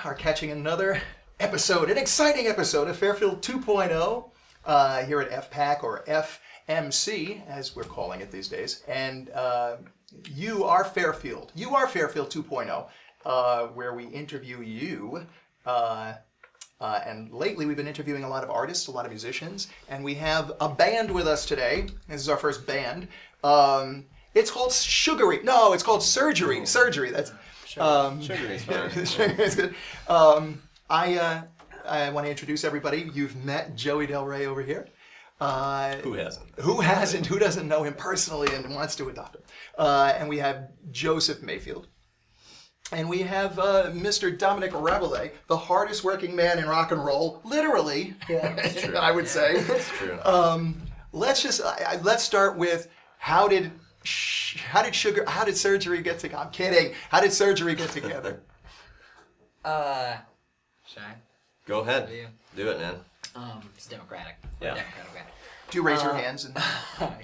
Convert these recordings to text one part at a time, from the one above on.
are catching another episode, an exciting episode of Fairfield 2.0 here at FPAC or FMC, as we're calling it these days. And you are Fairfield. You are Fairfield 2.0, where we interview you. And lately we've been interviewing a lot of artists, a lot of musicians, and we have a band with us today. This is our first band. It's called Sugary. No, it's called Surgery. Surgery. That's Sugary is fine. Sugary is good. I want to introduce everybody. You've met Joey Del Rey over here. Who hasn't? Who hasn't? Who doesn't know him personally and wants to adopt him? And we have Joseph Mayfield. And we have Mr. Dominic Rabelais, the hardest working man in rock and roll, literally. Yeah, that's true. I would say. That's true. Let's start with how did Surgery get together? I'm kidding. How did Surgery get together? Should I? Go ahead. Do it, man. It's democratic. Yeah. Democratic. Do you raise your hands and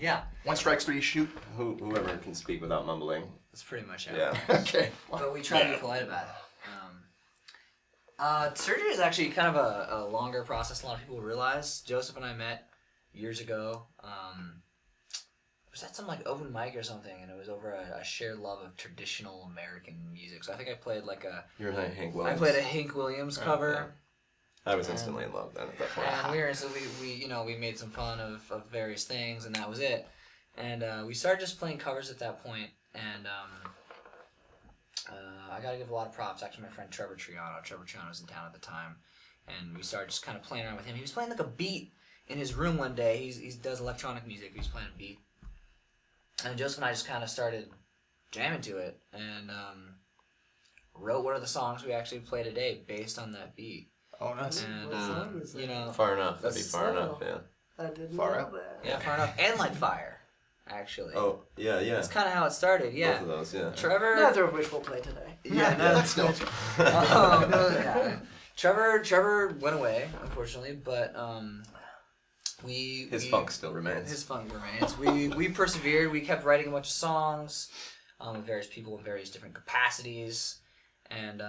Yeah. one strikes, three shoot? Whoever can speak without mumbling. That's pretty much it. Yeah. Okay. But we try to be polite about it. Surgery is actually kind of a longer process than a lot of people realize. Joseph and I met years ago. It was at some like open mic or something, and it was over a shared love of traditional American music. So I think I played like You're like Hank Williams. I played a Hank Williams cover. Okay. I was instantly in love then at that point. And we made some fun of various things, and that was it. And we started just playing covers at that point. And I got to give a lot of props. Actually, my friend Trevor Triano. Trevor Triano was in town at the time, and we started just kind of playing around with him. He was playing like a beat in his room one day. He does electronic music. He was playing a beat, and Joseph and I just kind of started jamming to it, and wrote one of the songs we actually play today based on that beat. Oh, nice. And Far enough. That'd be far enough. Yeah. I didn't Far know out. that. Yeah, far enough. And like fire, actually. Oh, yeah. That's kind of how it started. Yeah. Both of those, yeah. Trevor. Neither of which we'll play today. Yeah, that's still. yeah. Trevor went away, unfortunately, but His funk still remains. His funk remains. We persevered. We kept writing a bunch of songs with various people in various different capacities, and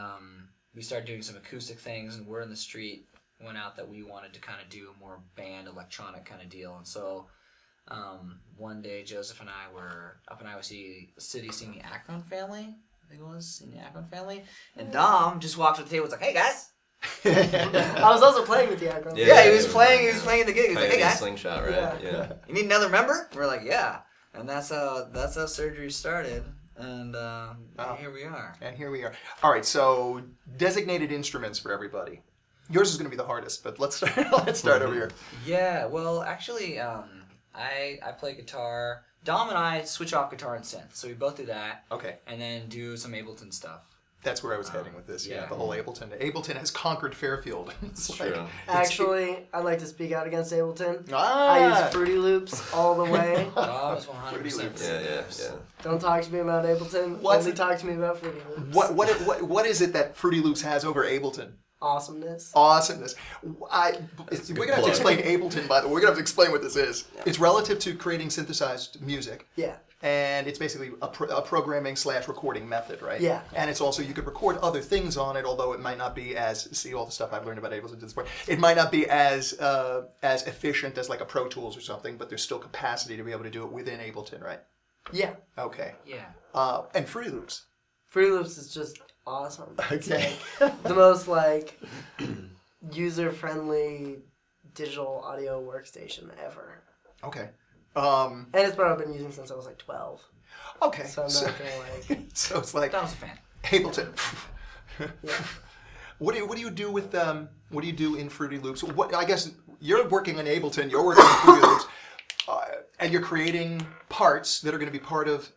we started doing some acoustic things. And Word on the Street went out that we wanted to kind of do a more band electronic kind of deal, and so. One day, Joseph and I were up in Iowa City seeing the Akron Family. I think it was seeing the Akron Family, and Dom just walked to the table. and Was like, "Hey guys." I was also playing with the Akron. Yeah, he was playing. He was playing the gig. He was like, "Hey guys, Slingshot, right? Yeah. you need another member?" We're like, "Yeah," and that's how Surgery started, and here we are. And here we are. All right, so designated instruments for everybody. Yours is going to be the hardest, but let's start over here. Yeah, well, actually, I play guitar. Dom and I switch off guitar and synth, so we both do that. Okay. And then do some Ableton stuff. That's where I was heading with this. Yeah, yeah. the whole Ableton. Ableton has conquered Fairfield. It's True. Actually, I'd like to speak out against Ableton. Ah! I use Fruity Loops all the way. Dom is 100%. Yeah. Don't talk to me about Ableton. What's Only it- talk to me about Fruity Loops. What is it that Fruity Loops has over Ableton? Awesomeness. Awesomeness. We're going to have to explain Ableton, by the way. We're going to have to explain what this is. Yeah. It's relative to creating synthesized music. Yeah. And it's basically a programming / recording method, right? Yeah. And it's also, you could record other things on it, although it might not be see all the stuff I've learned about Ableton to this point. It might not be as efficient as like a Pro Tools or something, but there's still capacity to be able to do it within Ableton, right? Yeah. Okay. Yeah. And Fruity Loops. Fruity Loops is just awesome. Okay. It's like the most like user-friendly digital audio workstation ever. Okay. And it's what I've been using since I was like 12. Okay. So I'm not gonna like. So it's like Dom's a fan. Ableton. Yeah. What do you do with what do you do in Fruity Loops? I guess you're working on Ableton. You're working on Fruity Loops, and you're creating parts that are going to be part of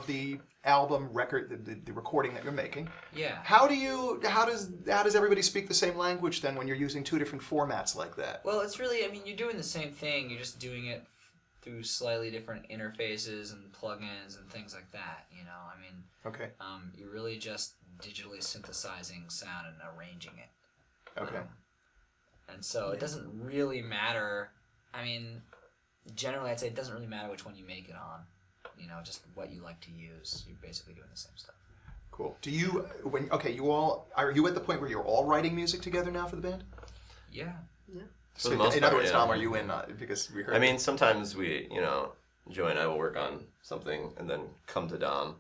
the album record, the recording that you're making. Yeah. How does everybody speak the same language then when you're using two different formats like that? Well, it's really, I mean, you're doing the same thing. You're just doing it through slightly different interfaces and plugins and things like that. You know, I mean. Okay. You're really just digitally synthesizing sound and arranging it. Okay. And so it doesn't really matter. I mean, generally I'd say it doesn't really matter which one you make it on. You know, just what you like to use. You're basically doing the same stuff. Cool. Do you are you at the point where you're all writing music together now for the band? Yeah. For the most in other part, words, yeah. Tom, are you in? Because we heard. I mean, sometimes we, Joey and I will work on something and then come to Dom.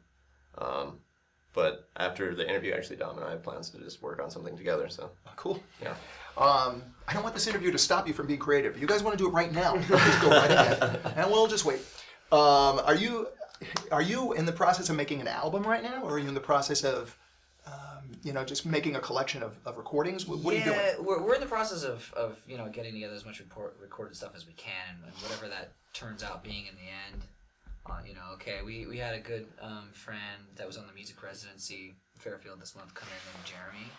But after the interview, actually, Dom and I have plans to just work on something together. So cool. Yeah. I don't want this interview to stop you from being creative. You guys want to do it right now? Just go right ahead, and we'll just wait. Are you in the process of making an album right now, or are you in the process of, just making a collection of recordings? What are you doing? Yeah, we're in the process of getting together as much recorded stuff as we can, and whatever that turns out being in the end. We had a good friend that was on the music residency in Fairfield this month come in named Jeremy.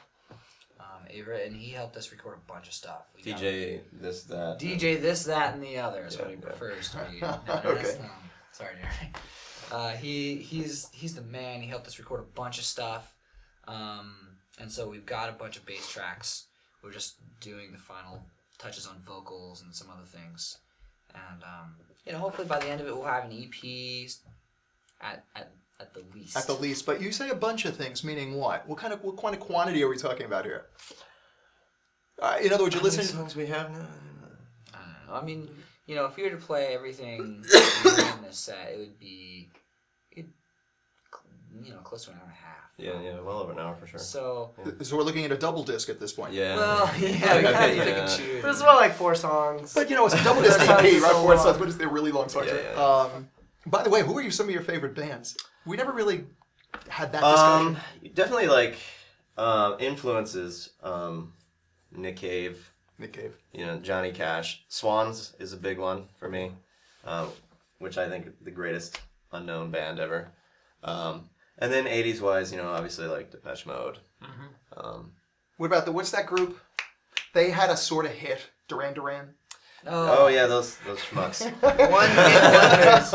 Avra, and he helped us record a bunch of stuff. DJ this, that. DJ this, that, and the other is what he prefers to be. Okay. Sorry, Jeremy. He's the man. He helped us record a bunch of stuff. And so we've got a bunch of bass tracks. We're just doing the final touches on vocals and some other things. And hopefully by the end of it we'll have an EP at the least. At the least, but you say a bunch of things, meaning what? What kind of quantity are we talking about here? In other words, you listen. How many songs we have now? I don't know. I mean, if we were to play everything in this set, it would be, close to an hour and a half. Yeah, well over an hour for sure. So we're looking at a double disc at this point. Yeah. Well, yeah, we kind of pick and choose. But it's about like 4 songs. But it's a double disc EP, right? so 4 long. songs, but they're really long songs. Yeah, right? By the way, who are some of your favorite bands? We never really had that discussion. Definitely like influences. Nick Cave. Nick Cave. Johnny Cash. Swans is a big one for me, which I think is the greatest unknown band ever. And then 80s wise, obviously like Depeche Mode. Mm-hmm. What about what's that group? They had a sort of hit, Duran Duran. Oh yeah, those schmucks. One hit wonders.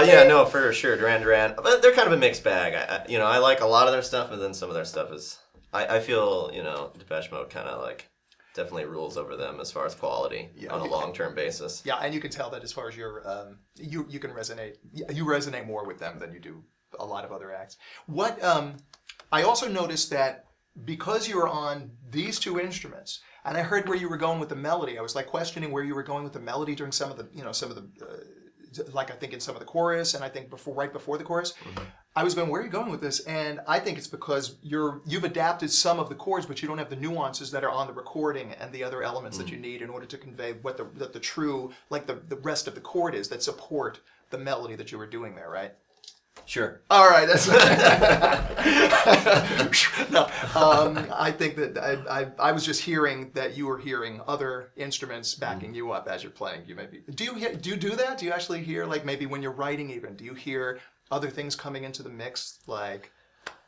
Yeah, no, for sure, Duran Duran. But they're kind of a mixed bag. I like a lot of their stuff, and then some of their stuff is. I feel Depeche Mode kind of like definitely rules over them as far as quality on a long-term basis. Yeah, and you can tell that as far as your you can resonate. You resonate more with them than you do a lot of other acts. What I also noticed that because you were on these 2 instruments, and I heard where you were going with the melody. I was like questioning where you were going with the melody during some of the like I think in some of the chorus, and I think right before the chorus. Mm-hmm. I was going, where are you going with this? And I think it's because you've adapted some of the chords, but you don't have the nuances that are on the recording and the other elements that you need in order to convey what the true, like the rest of the chord is that support the melody that you were doing there, right? Sure. All right. That's no. I think that I was just hearing that you were hearing other instruments backing you up as you're playing. You maybe do you do that? Do you actually hear, like, maybe when you're writing even? Do you hear other things coming into the mix, like,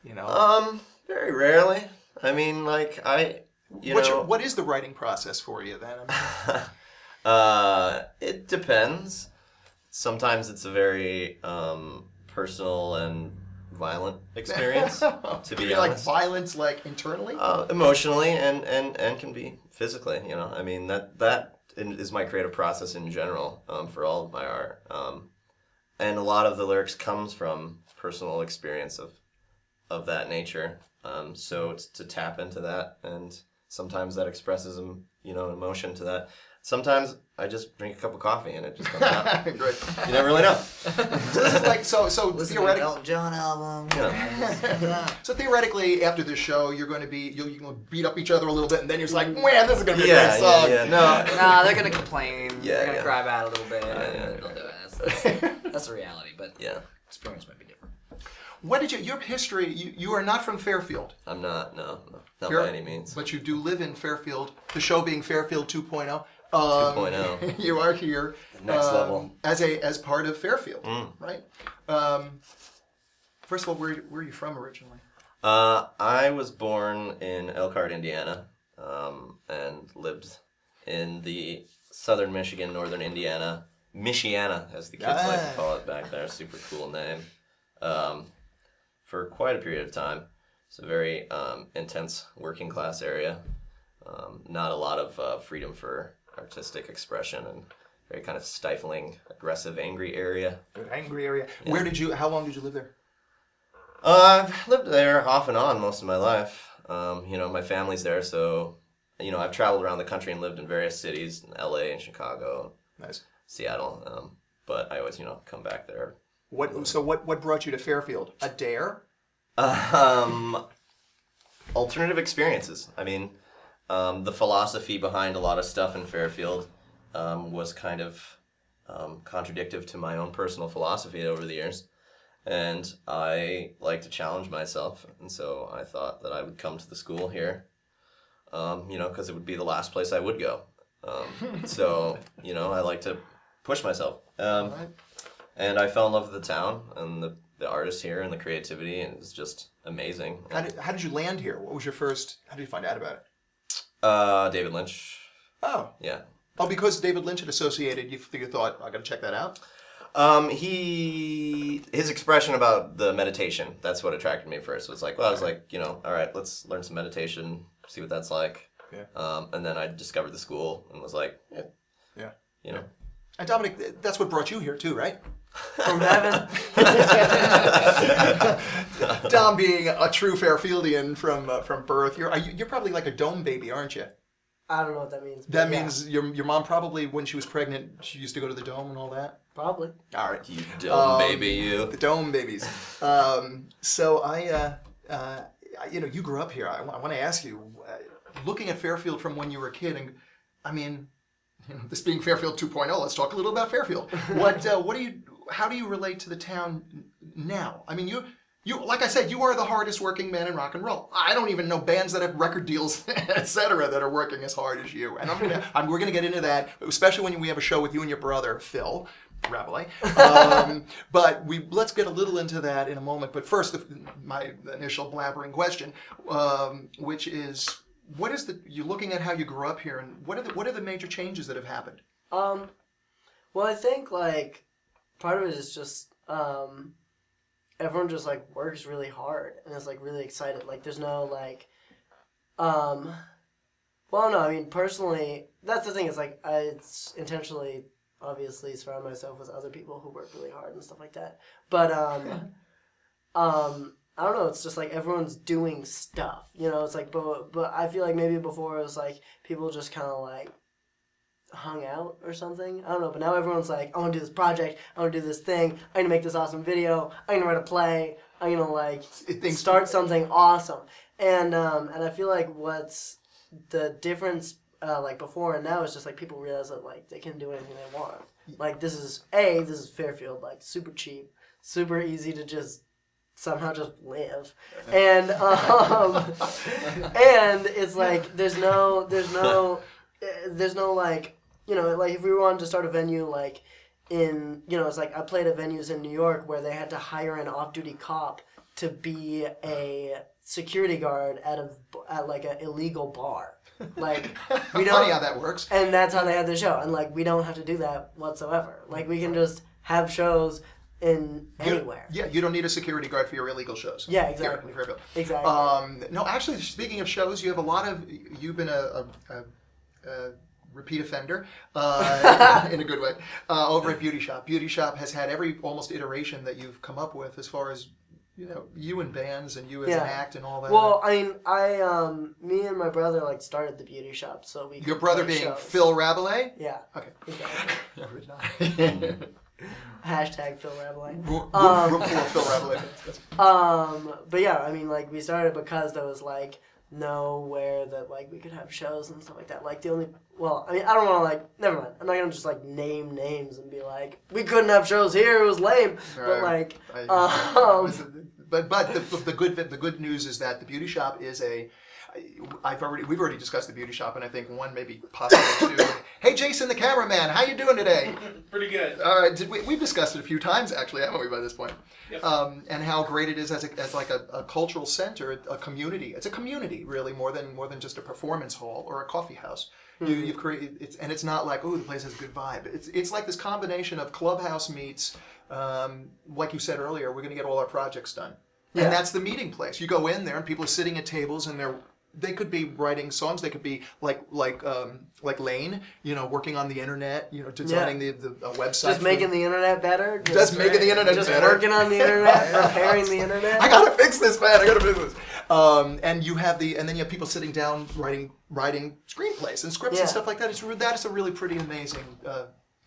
Very rarely. I mean, like what is the writing process for you then? It depends. Sometimes it's a very personal and violent experience, to be honest. Like violence, like internally? Emotionally and can be physically, I mean, that is my creative process in general, for all of my art. And a lot of the lyrics comes from personal experience of that nature. So it's to tap into that, and sometimes that expresses an emotion to that. Sometimes I just drink a cup of coffee and it just comes out. Great. You never really know. So this is like so theoretically. Elton John album. So theoretically, after this show, you're going to beat up each other a little bit, and then you're just like, man, this is going to be a great song. Yeah. No, They're gonna complain. Yeah, they're gonna cry about it a little bit. Yeah. They'll do it. That's the reality, but yeah. experience might be different. What did your history? You are not from Fairfield. I'm not. No, not by any means. But you do live in Fairfield. The show being Fairfield 2.0. 2.0. You are here Next level as part of Fairfield, right? First of all, where are you from originally? I was born in Elkhart, Indiana, and lived in the southern Michigan, northern Indiana, Michiana, as the kids like to call it back there. Super cool name. For quite a period of time. It's a very intense working class area. Not a lot of freedom for artistic expression, and very kind of stifling, aggressive, angry area. Angry area. Yeah. How long did you live there? I've lived there off and on most of my life. My family's there, so I've traveled around the country and lived in various cities, in LA and Chicago, Nice. Seattle. But I always, come back there. What brought you to Fairfield? A dare? Alternative experiences. I mean, the philosophy behind a lot of stuff in Fairfield was kind of contradictive to my own personal philosophy over the years. And I like to challenge myself, and so I thought that I would come to the school here, because it would be the last place I would go. I like to push myself. Right. And I fell in love with the town and the artists here and the creativity, and it's just amazing. How did you land here? What was your first? How did you find out about it? David Lynch. Oh. Yeah. Oh, because David Lynch had associated, you thought, I got to check that out? His expression about the meditation, that's what attracted me first. It was like, all right, let's learn some meditation, see what that's like. Yeah. And then I discovered the school and was like, Yeah. And Dominic, that's what brought you here too, right? From heaven. Dom being a true Fairfieldian from birth, you're probably like a dome baby, aren't you? I don't know what that means. That means your mom probably, when she was pregnant, she used to go to the dome and all that? Probably. All right. You dumb baby, you. The dome babies. So you grew up here. I want to ask you, looking at Fairfield from when you were a kid, and I mean, this being Fairfield 2.0, let's talk a little about Fairfield. How do you relate to the town now? I mean, you like I said, you are the hardest working man in rock and roll. I don't even know bands that have record deals, etc., that are working as hard as you. And we're gonna get into that, especially when we have a show with you and your brother Phil Rabelais. But let's get a little into that in a moment. But first, my initial blabbering question, which is, you're looking at how you grew up here, and what are the major changes that have happened? Well, I think like part of it is just everyone just like works really hard and is like really excited. Like there's no like, well, no, I mean personally, that's the thing. Is like it's intentionally, obviously, surround myself with other people who work really hard and stuff like that. But I don't know, it's just like everyone's doing stuff, it's like, but I feel like maybe before it was like people just kind of like hung out or something, I don't know, but now everyone's like, I want to do this project, I want to do this thing, I'm going to make this awesome video, I'm going to write a play, I'm going to like start something awesome, and I feel like what's the difference like before and now is just like people realize that like they can do anything they want, like this is Fairfield, like super cheap, super easy to just somehow just live, and and it's like there's no like like if we wanted to start a venue like in it's like I played at venues in New York where they had to hire an off-duty cop to be a security guard at like an illegal bar. Like we don't. Funny how that works. And that's how they had the show, and like we don't have to do that whatsoever. Like we can just have shows in anywhere. You don't need a security guard for your illegal shows. Yeah, exactly. Here in Fairfield. Exactly. No, actually, speaking of shows, you've been a repeat offender in a good way over at Beauty Shop. Beauty Shop has had every almost iteration that you've come up with as far as you and bands and you as an act and all that. Well, I mean, me and my brother like started the Beauty Shop, so we. Your brother being shows. Phil Rabelais? Yeah. Okay. Exactly. Hashtag Phil Rabelais. Room for Phil Rabelais. But yeah, I mean, like we started because there was like nowhere that like we could have shows and stuff like that. Like the only, I mean, I don't want to like, never mind. I'm not gonna just like name names and be like, we couldn't have shows here. It was lame. Right. But like, the good news is that the Beauty Shop is we've already discussed the Beauty Shop, and I think one, maybe possibly two. Hey, Jason, the cameraman, how you doing today? Pretty good. All right, we've discussed it a few times, actually, haven't we, by this point? Yep. And how great it is as like a cultural center, a community. It's a community, really, more than just a performance hall or a coffee house. Mm-hmm. You've created, it's not like, oh, the place has a good vibe. It's like this combination of clubhouse meets, like you said earlier, we're going to get all our projects done. Yeah. And that's the meeting place. You go in there, and people are sitting at tables, and they're They could be writing songs. They could be like Lane, working on the internet, designing the website. Just making the internet better. Just making the internet just better. Working on the internet, repairing the internet. I gotta fix this, man. I gotta fix this. And then you have people sitting down writing screenplays and scripts and stuff like that. That is a really pretty amazing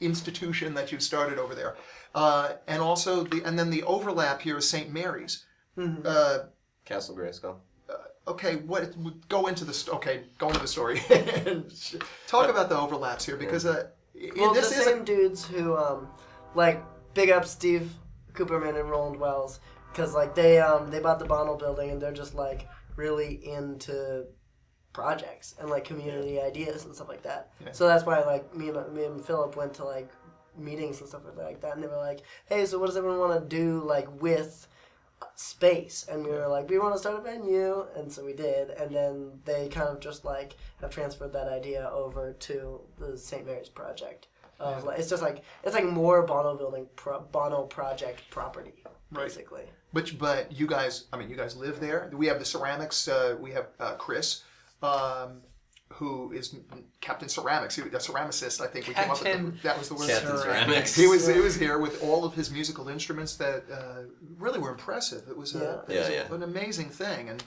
institution that you've started over there. And also then the overlap here is St. Mary's. Mm-hmm. Castle Grayskull. Okay, go into the story. Talk about the overlaps here because the same dudes who big up Steve Cooperman and Roland Wells because they bought the Bonnell building and they're just really into projects and community ideas and stuff like that. Yeah. So that's why me and Philip went to meetings and stuff like that, and they were like, "Hey, so what does everyone want to do with space?" And we were like, "We want to start a venue," and so we did, and then they kind of just have transferred that idea over to the St. Mary's project. It's just it's more Bono project property, basically. But you guys live there. We have the ceramics. We have Chris, who is Captain Ceramics, a ceramicist. I think we came up with that was the word. Captain Ceramics. He was here with all of his musical instruments that really were impressive. It was an amazing thing, and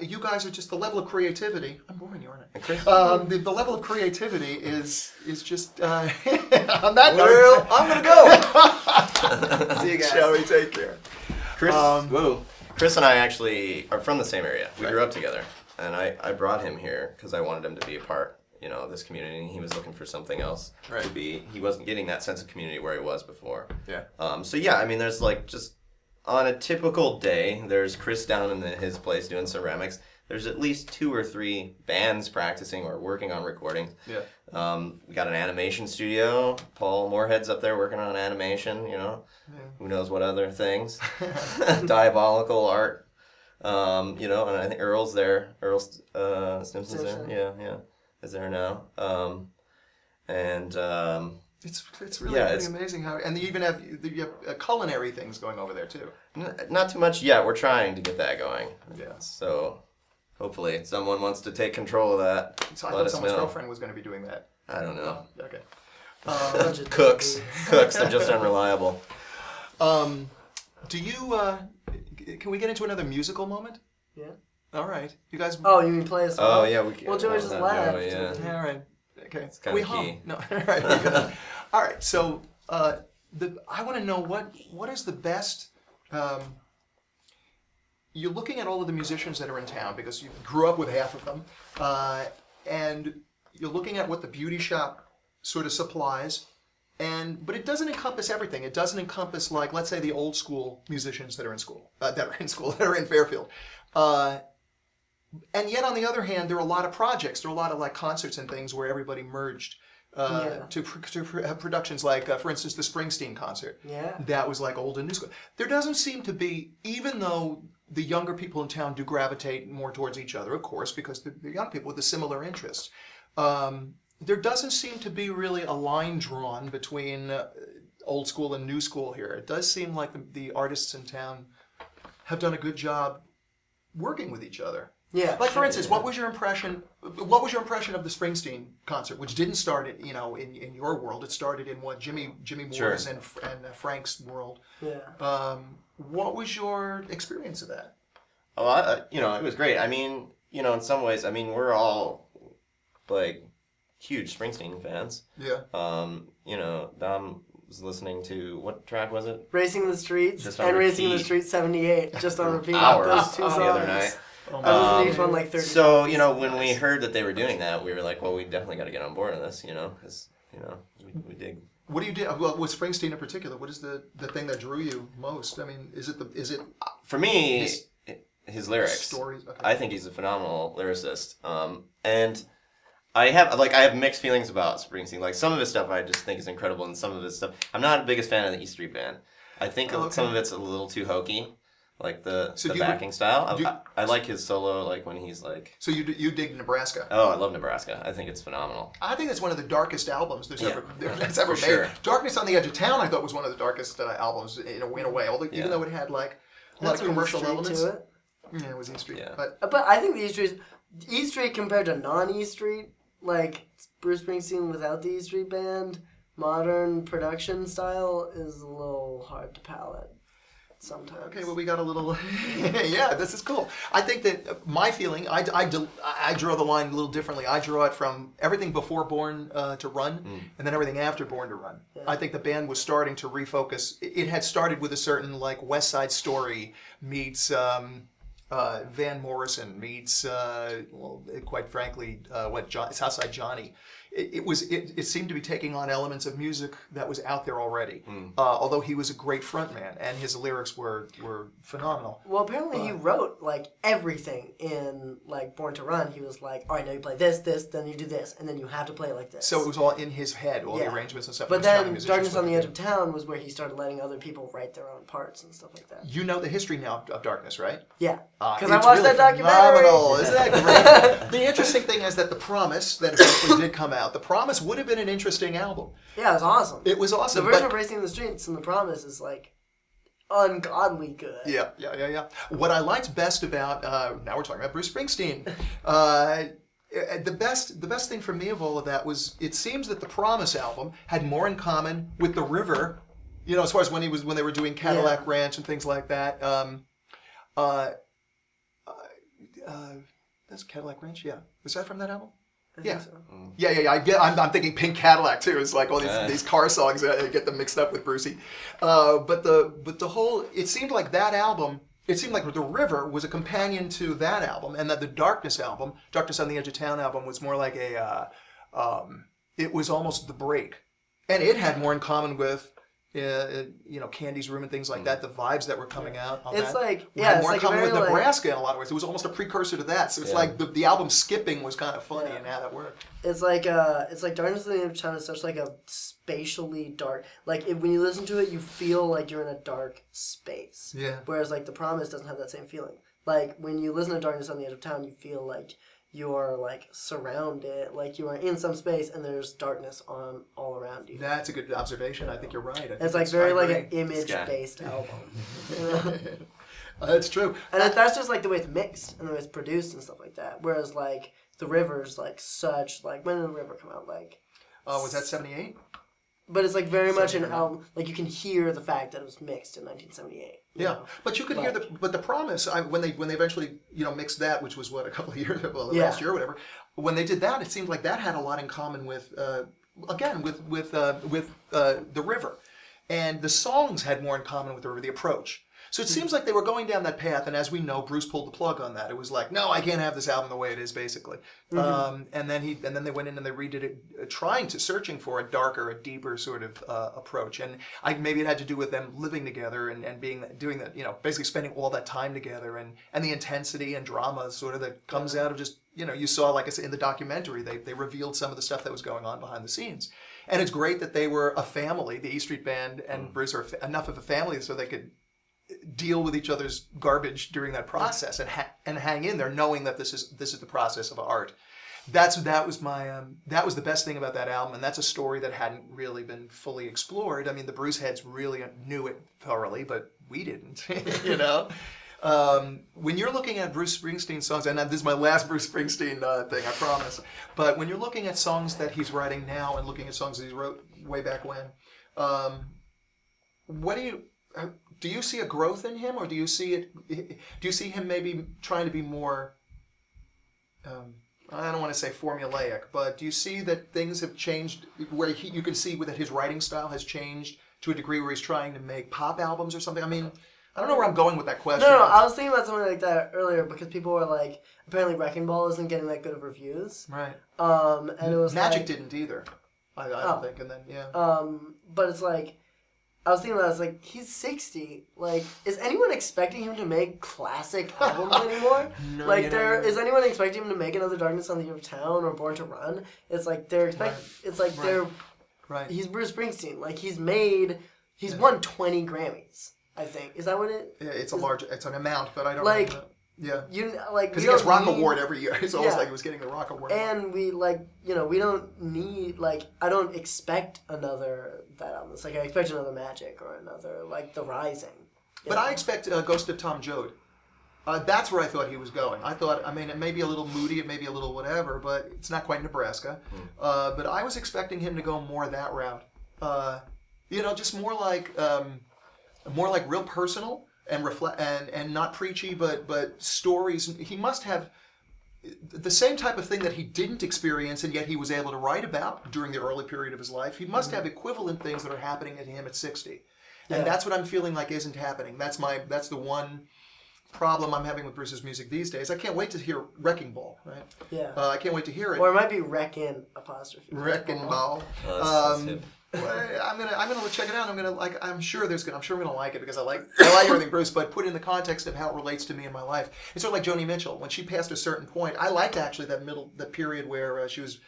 you guys are just the level of creativity. I'm boring you, aren't I? The level of creativity is just on that note. Well, I'm gonna go. See you guys. Shall we take care? Chris and I actually are from the same area. We grew up together. And I brought him here because I wanted him to be a part, of this community. He was looking for something else to be. He wasn't getting that sense of community where he was before. Yeah. There's just on a typical day, there's Chris down in his place doing ceramics. There's at least 2 or 3 bands practicing or working on recordings. Yeah. We got an animation studio. Paul Moorhead's up there working on animation. Who knows what other things? Diabolical art. And I think Earl's there. Earl Stimson's there. Yeah, is there now. It's really pretty amazing how, and you even have culinary things going over there too. Not too much yet. We're trying to get that going. Yeah. So hopefully someone wants to take control of that. So I thought someone's girlfriend was going to be doing that. I don't know. Okay. Cooks. They're just unreliable. Do you? Can we get into another musical moment? Yeah. All right. You guys. Oh, you mean play a song? Oh yeah, we can. Well, Joey just laughed. Yeah. All right. Okay. It's kind of key. No. All right. All right. So, I want to know what is the best. You're looking at all of the musicians that are in town because you grew up with half of them, and you're looking at what the beauty shop sort of supplies. But it doesn't encompass everything. It doesn't encompass let's say the old school musicians that are in Fairfield. And yet on the other hand, there are a lot of projects. There are a lot of concerts and things where everybody merged to productions for instance, the Springsteen concert. Yeah. That was old and new school. There doesn't seem to be, even though the younger people in town do gravitate more towards each other, of course, because they're young people with the similar interests. There doesn't seem to be really a line drawn between old school and new school here. It does seem like the artists in town have done a good job working with each other. Yeah. For instance, what was your impression? What was your impression of the Springsteen concert, which didn't start in your world? It started in Jimmy Moore's and Frank's world. Yeah. What was your experience of that? Oh, it was great. I mean, in some ways, we're all huge Springsteen fans. Yeah. Dom was listening to, what track was it? Racing the Streets and Racing the Streets 78, just on repeat. Those 2 songs. The other night. I listened to each one 30 So, times. when we heard that they were doing that, we were like, well, we definitely got to get on board on this, because, we dig. What do you do? Well, with Springsteen in particular, what is the thing that drew you most? Is it for me, his lyrics. Stories? Okay. I think he's a phenomenal lyricist. And I have mixed feelings about Springsteen. Some of his stuff I just think is incredible, and some of his stuff I'm not the biggest fan of the E Street Band. I think some of it's a little too hokey, the backing style. I like his solo, when he's So you dig Nebraska? Oh, I love Nebraska. I think it's phenomenal. I think it's one of the darkest albums that's ever made. Sure. Darkness on the Edge of Town, I thought, was one of the darkest albums in a way. Although even though it had a lot of commercial elements. To it. Yeah, it was E Street. Yeah. But But I think the E Street compared to non-E Street, like Bruce Springsteen without the E Street band, modern production style is a little hard to palate sometimes. okay, well, we got a little. Yeah, this is cool. I think that my feeling, I draw the line a little differently. I draw it from everything before Born to Run, and then everything after Born to Run. Yeah. I think the band was starting to refocus. It had started with a certain like West Side Story meets Van Morrison meets, well, quite frankly, Southside Johnny. It seemed to be taking on elements of music that was out there already. Although he was a great frontman and his lyrics were phenomenal. Well, apparently he wrote like everything in like Born to Run. He was like, all right, now you play this, then you do this, and then you have to play it like this. So it was all in his head, all the arrangements and stuff. But He was telling then musicians Darkness what on to the Edge do. of Town was where he started letting other people write their own parts and stuff like that. You know the history now of Darkness, right? Yeah, because It's I watched really that documentary. phenomenal. Isn't that great? The interesting thing is that The Promise, that eventually did come out, The Promise would have been an interesting album. Yeah, it was awesome. It was awesome. The version but- of Racing in the Streets in The Promise is like ungodly good. Yeah. What I liked best about now we're talking about Bruce Springsteen. The best thing for me of all of that was it seems that the Promise album had more in common with The River, you know, as far as when they were doing Cadillac Ranch and things like that. That's Cadillac Ranch. Yeah, was that from that album? Yeah. So. Yeah. I'm thinking Pink Cadillac too. It's like all these car songs. I get them mixed up with Brucey. But the whole, it seemed like that album. It seemed like The River was a companion to that album, and that the Darkness album, Darkness on the Edge of Town album, was more like it was almost the break, and it had more in common with. Candy's Room and things like that. The vibes that were coming out. On It's that like had it's more in like common with very, like- Nebraska in a lot of ways. It was almost a precursor to that. So it's like the album skipping was kind of funny and how that worked. It's like Darkness on the Edge of Town is such like a spatially dark. Like when you listen to it, you feel like you're in a dark space. Yeah. Whereas like The Promise doesn't have that same feeling. Like when you listen to Darkness on the Edge of Town, you feel like you're like surrounded, like you are in some space and there's darkness on all around you. That's a good observation. I think you're right. I think It's like I very like agree. an image-based album. You know? That's true. And that's just like the way it's mixed and the way it's produced and stuff like that. Whereas like The River's like such like when did The River come out? Like Was that 78? but it's like very much an album. Like you can hear the fact that it was mixed in 1978. you Yeah, know? but you could hear the Promise. When they eventually mixed that, which was what, a couple of years, well, Yeah. last year or whatever. When they did that, it seemed like that had a lot in common with The River, and the songs had more in common with The River. The approach. So it seems like they were going down that path, and as we know, Bruce pulled the plug on that. It was like, no, I can't have this album the way it is, basically. And then they went in and they redid it, searching for a darker, a deeper sort of approach. And maybe it had to do with them living together and doing that, basically spending all that time together, and the intensity and drama sort of that comes out of just, you saw, like I said, in the documentary, they revealed some of the stuff that was going on behind the scenes. And it's great that they were a family, the E Street Band and Bruce are enough of a family so they could deal with each other's garbage during that process and hang in there, knowing that this is the process of art. That was the best thing about that album, and that's a story that hadn't really been fully explored. I mean, the Bruce heads really knew it thoroughly, but we didn't. When you're looking at Bruce Springsteen songs, and this is my last Bruce Springsteen thing, I promise. But when you're looking at songs that he's writing now and looking at songs that he wrote way back when, what do you see a growth in him, or do you see him maybe trying to be more, I don't want to say formulaic, but do you see that things have changed where you can see that his writing style has changed to a degree where he's trying to make pop albums or something? I mean, I don't know where I'm going with that question. No, I was thinking about something like that earlier because people were like, apparently Wrecking Ball isn't getting that good of reviews. Right. And it was Magic like, didn't either. I don't think, and then but it's like, I was thinking about it, it's like, he's 60. Like, is anyone expecting him to make classic albums anymore? No, Is anyone expecting him to make another Darkness on the Edge of Town or Born to Run? It's like they're It's like they're. Right. He's Bruce Springsteen. Like he's won 20 Grammys. I think is that what it? Yeah, it's an amount, but I don't like. know. Yeah. Because he gets Rock Award every year. It's almost like he was getting the Rock Award. And we we don't need I don't expect another that album. It's like I expect another Magic or another The Rising. But I expect Ghost of Tom Joad. That's where I thought he was going. I thought, I mean, it may be a little moody, it may be a little whatever, but it's not quite Nebraska. But I was expecting him to go more that route. Just more like real personal and and not preachy, but stories. He must have the same type of thing that he didn't experience and yet he was able to write about during the early period of his life. He must have equivalent things that are happening to him at 60. And that's what I'm feeling like isn't happening. That's the one problem I'm having with Bruce's music these days. I can't wait to hear Wrecking Ball, right? Yeah. I can't wait to hear it. Or it might be Wreckin' apostrophe. Wrecking Ball. That's hip. I'm gonna check it out. I'm sure I'm gonna like it because I like everything Bruce, but put it in the context of how it relates to me in my life. It's sort of like Joni Mitchell when she passed a certain point. I liked actually that period where she was,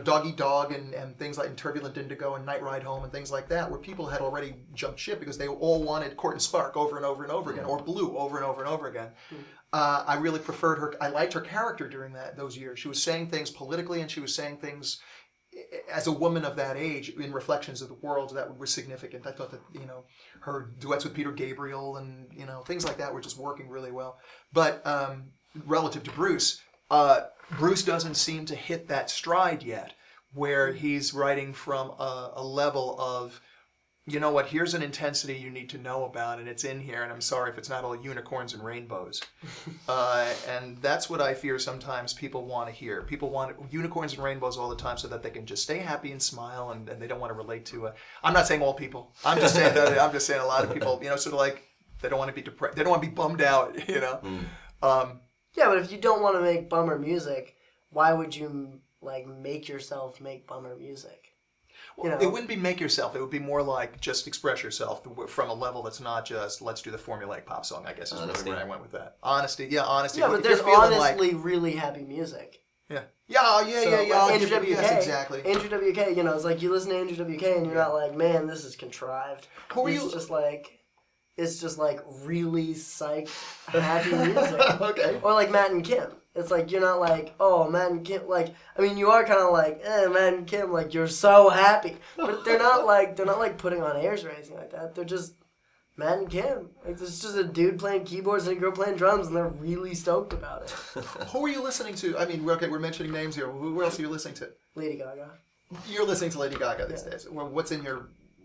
Dog Eat Dog and things like Turbulent Indigo and Night Ride Home and things like that, where people had already jumped ship because they all wanted Court and Spark over and over and over again, or Blue over and over and over again. I really preferred her. I liked her character during those years. She was saying things politically, and she was saying things as a woman of that age in reflections of the world that were significant. I thought that her duets with Peter Gabriel and things like that were just working really well. But relative to Bruce. Bruce doesn't seem to hit that stride yet, where he's writing from a level of, here's an intensity you need to know about, and it's in here, and I'm sorry if it's not all unicorns and rainbows. And that's what I fear sometimes people want to hear. People want unicorns and rainbows all the time so that they can just stay happy and smile, and they don't want to relate to I'm not saying all people. I'm just saying a lot of people, sort of like, they don't want to be depressed. They don't want to be bummed out, Yeah, but if you don't want to make bummer music, why would you make yourself make bummer music? It wouldn't be make yourself. It would be more like just express yourself from a level that's not just let's do the formulaic pop song. I guess is really where I went with that. Honesty. Yeah, but there's honestly really happy music. Yeah. Andrew WK. Yes, exactly. Andrew WK. It's like you listen to Andrew WK and you're not like, man, this is contrived. It's just like really psyched, happy music. Okay. Or like Matt and Kim. It's like you're not like, oh, Matt and Kim. You are kind of like, Matt and Kim. Like you're so happy, but they're not like putting on airs or anything like that. They're just Matt and Kim. It's just a dude playing keyboards and a girl playing drums, and they're really stoked about it. Who are you listening to? I mean, okay, we're mentioning names here. Who else are you listening to? Lady Gaga. You're listening to Lady Gaga these days.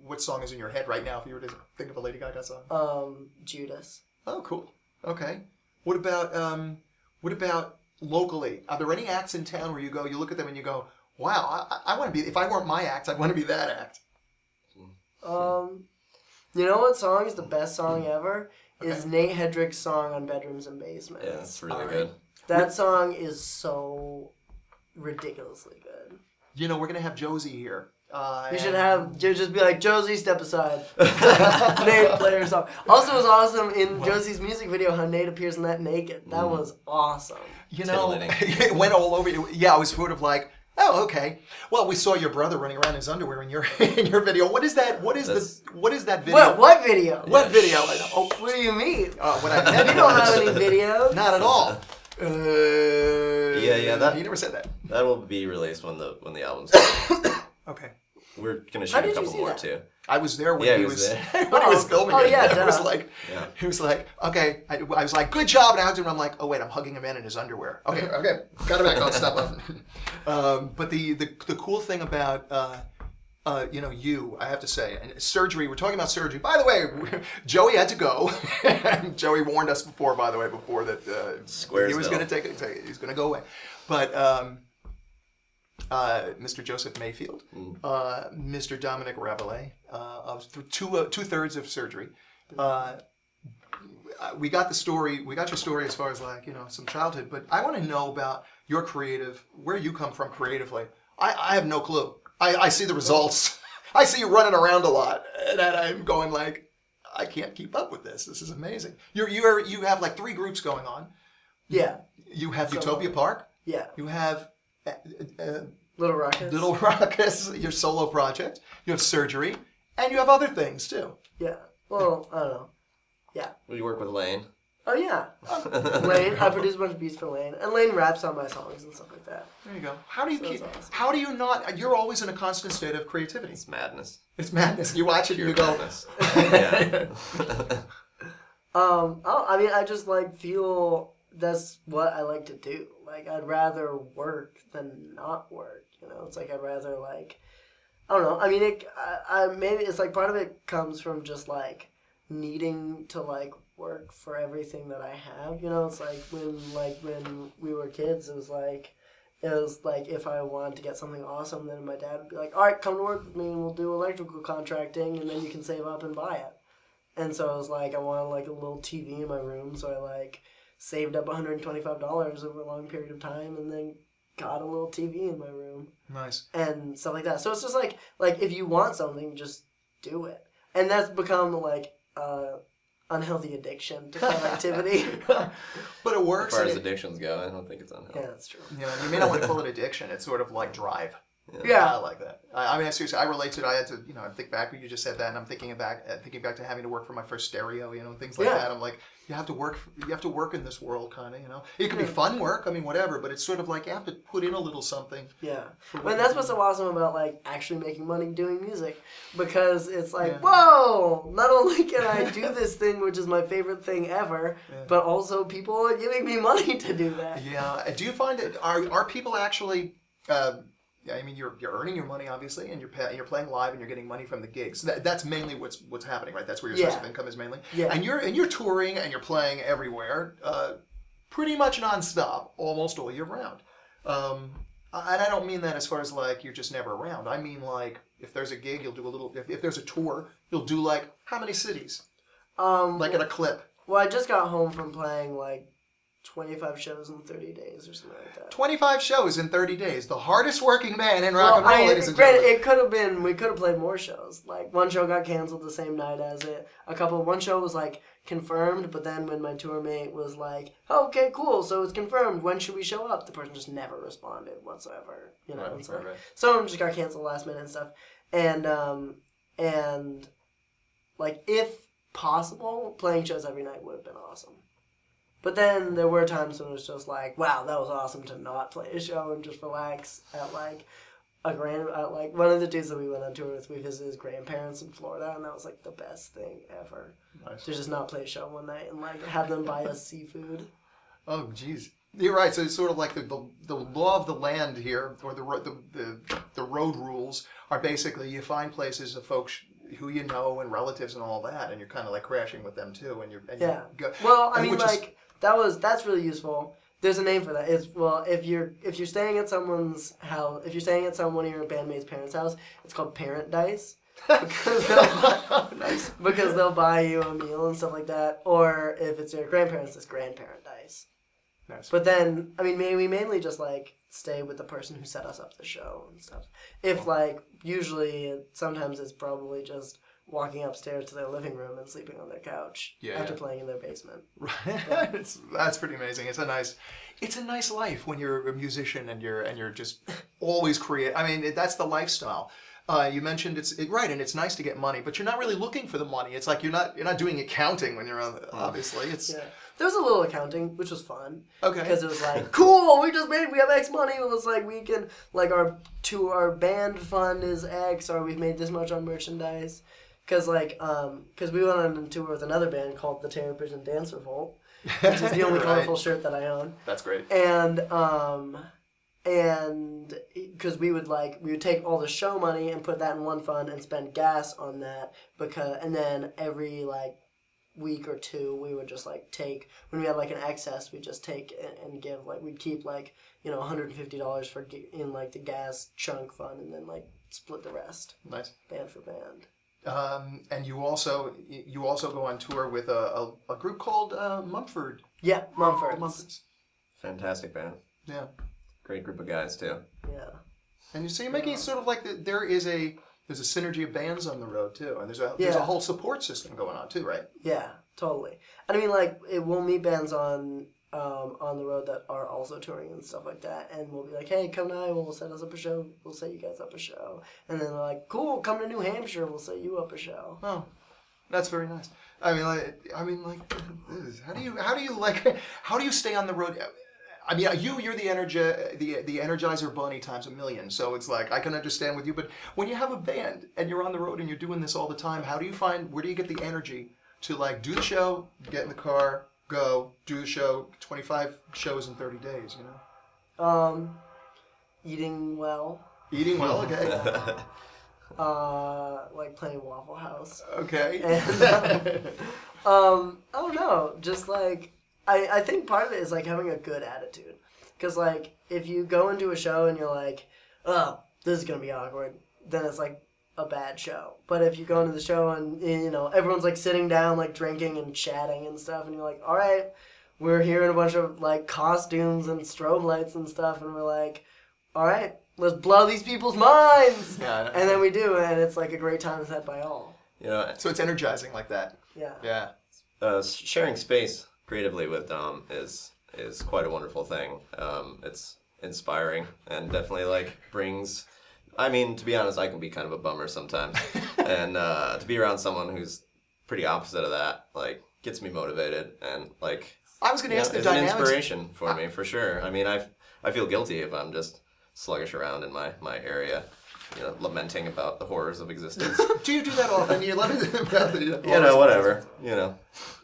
What song is in your head right now if you were to think of a Lady Gaga song? Judas. Oh, cool. Okay. What about locally? Are there any acts in town where you look at them and you go, wow, I want to be, if I weren't my act, I'd want to be that act? You know what song is the best song ever? Is Nate Hedrick's song on Bedrooms and Basements. Yeah, it's really good. That song is so ridiculously good. We're going to have Josie here. You should just be like, Josie, step aside. Nate, play her song. Also, it was awesome in Josie's music video how Nate appears in that naked. That was awesome. It went all over you. Yeah, I was sort of like, oh, okay. Well, we saw your brother running around in his underwear in your video. What is that? What is that video? What video? What video? Oh, what do you mean? When I met you don't have any videos. Not at all. That he never said that. That will be released when the album's done. Okay. We're gonna shoot a couple more too. I was there when he was filming it. He was like, okay. I was like, good job, and I'm like, oh wait, I'm hugging a man in his underwear. Okay, got it back on. Stop up. But the cool thing about I have to say, and surgery. We're talking about surgery. By the way, Joey had to go. Joey warned us before that he was going to he's going to go away. But Mr. Joseph Mayfield, Mr. Dominic Rabelais, of two-thirds of surgery. We got your story as far as some childhood, but I want to know about your where you come from creatively. I have no clue. I see the results. I see you running around a lot, and I'm going like, I can't keep up with this. This is amazing. You have like 3 groups going on. Yeah. You have Utopia Park. Yeah. You have Little Rockets. Little Rockets, your solo project. You have surgery, and you have other things too. Yeah. Well, I don't know. Yeah. We work with Lane. Oh yeah. Lane. I produce a bunch of beats for Lane, and Lane raps on my songs and stuff like that. There you go. How do you not? You're always in a constant state of creativity. It's madness. It's madness. You watch it and you go. Yeah. I mean, I just like feel that's what I like to do. Like, I'd rather work than not work. You know, it's like I'd rather like, I don't know. I mean, I maybe it's like part of it comes from just like needing to like work for everything that I have. You know, it's like when we were kids, it was like if I wanted to get something awesome, then my dad would be like, all right, come to work with me and we'll do electrical contracting, and then you can save up and buy it. And so I was like, I wanted like a little TV in my room, so I like saved up $125 over a long period of time, and then got a little TV in my room. Nice. And stuff like that. So it's just like if you want something, just do it. And that's become like unhealthy addiction to productivity. But it works. As far as addictions go, I don't think it's unhealthy. Yeah, that's true. You know, you may not want to call it addiction. It's sort of like drive. Yeah. I like that. I mean, seriously, I relate to it. I had to, I think back when you just said that, and I'm thinking back to having to work for my first stereo, and things like that. I'm like, you have to work in this world, kind of, It can be fun work, I mean, whatever, but it's sort of like you have to put in a little something. Yeah. And that's what's so awesome about, like, actually making money doing music, because it's like, whoa, not only can I do this thing, which is my favorite thing ever, but also people are giving me money to do that. Yeah. Do you find that, are people actually... I mean, you're earning your money, obviously, and you're playing live, and you're getting money from the gigs. That's mainly what's happening, right? That's where your source of income is mainly. Yeah. And you're touring and you're playing everywhere, pretty much nonstop, almost all year round. And I don't mean that as far as like you're just never around. I mean like if there's a gig, you'll do a little. If there's a tour, you'll do like how many cities? Like at a clip. Well, I just got home from playing like 25 shows in 30 days or something like that. 25 shows in 30 days. The hardest working man in rock and roll, ladies and gentlemen. It could have been, we could have played more shows. Like, one show got canceled the same night as it. One show was, like, confirmed, but then when my tour mate was like, oh, okay, cool, so it's confirmed, when should we show up? The person just never responded whatsoever. Right. Some of them just got canceled last minute and stuff. And like, if possible, playing shows every night would have been awesome. But then there were times when it was just like, wow, that was awesome to not play a show and just relax at like one of the dudes that we went on tour with, we visited his grandparents in Florida, and that was like the best thing ever. Nice. To just not play a show one night and like have them buy us seafood. Oh, jeez. You're right. So it's sort of like the law of the land here, or the road rules are basically you find places of folks who you know and relatives and all that, and you're kind of like crashing with them too, and you go. Well, I mean, like that's really useful. There's a name for that. It's if you're staying at someone's house, if you're staying at one of your bandmates' parents' house, it's called parent dice. Because they'll buy you a meal and stuff like that. Or if it's your grandparents, it's grandparent dice. Nice. But then, I mean, we mainly just like stay with the person who set us up the show and stuff. If like sometimes it's probably just walking upstairs to their living room and sleeping on their couch after playing in their basement. Right. That's pretty amazing. It's a nice life when you're a musician and you're just always create. I mean, that's the lifestyle. You mentioned right, and it's nice to get money, but you're not really looking for the money. It's like you're not doing accounting when you're on. Obviously, it's. Yeah. There was a little accounting, which was fun. Okay. Because it was like, cool, we have X money. It was like we can like our band fund is X, or we've made this much on merchandise. Because we went on a tour with another band called the Terror Prison Dance Revolt, which is the only colorful shirt that I own. That's great. And because we would take all the show money and put that in one fund and spend gas on that, and then every like week or two we would just like take, when we had like an excess, we'd just take and give, like we'd keep like $150 for in like the gas chunk fund, and then like split the rest. Nice. Band for band. And you also go on tour with a group called Mumford. Yeah, Mumford. Mumfords. Fantastic band. Yeah. Great group of guys too. Yeah. And so you're making it sort of like there's a synergy of bands on the road too, and there's a whole support system going on too, right? Yeah, totally. And I mean, like we'll meet bands on the road that are also touring and stuff like that, and we'll be like, hey, come now, we'll set us up a show, we'll set you guys up a show, and then they're like, cool, come to New Hampshire, we'll set you up a show. Oh, that's very nice. I mean, how do you stay on the road? I mean, you're the Energizer Bunny times a million, so it's like I can understand with you. But when you have a band and you're on the road and you're doing this all the time, where do you get the energy to like do the show, get in the car, go do the show, 25 shows in 30 days? You know. Eating well. Eating well, okay. Like playing Waffle House. Okay. And, I don't know. Just like I think part of it is like having a good attitude. Because like if you go into a show and you're like, oh, this is gonna be awkward, then it's like a bad show. But if you go into the show and you know everyone's like sitting down like drinking and chatting and stuff, and you're like, all right, we're here in a bunch of like costumes and strobe lights and stuff, and we're like, all right, let's blow these people's minds. Yeah, and then we do, and it's like a great time set by all. You know, so it's energizing like that. Yeah. Yeah. Sharing space creatively with Dom is quite a wonderful thing. It's inspiring and definitely like brings. I mean, to be honest, I can be kind of a bummer sometimes, and to be around someone who's pretty opposite of that, like, gets me motivated and like. I was going to ask the dynamics. It's dynamics. an inspiration for me for sure. I mean, I feel guilty if I'm just sluggish around in my area, you know, lamenting about the horrors of existence. Do you do that often? You lament about the you know, whatever. You know.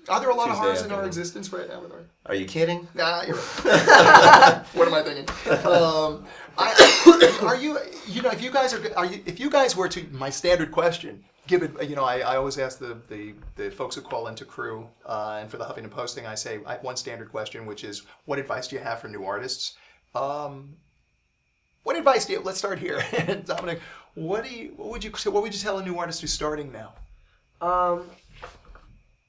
Are there a lot of Tuesday horrors in our afternoon. existence right now? Are you kidding? Nah, you're right. What am I thinking? Are you? You know, if you guys were to my standard question, give it. You know, I always ask the folks who call into crew, and for the Huffington Posting, I say I have one standard question, which is, what advice do you have for new artists? What advice do you? Let's start here, Dominic. What would you tell a new artist who's starting now?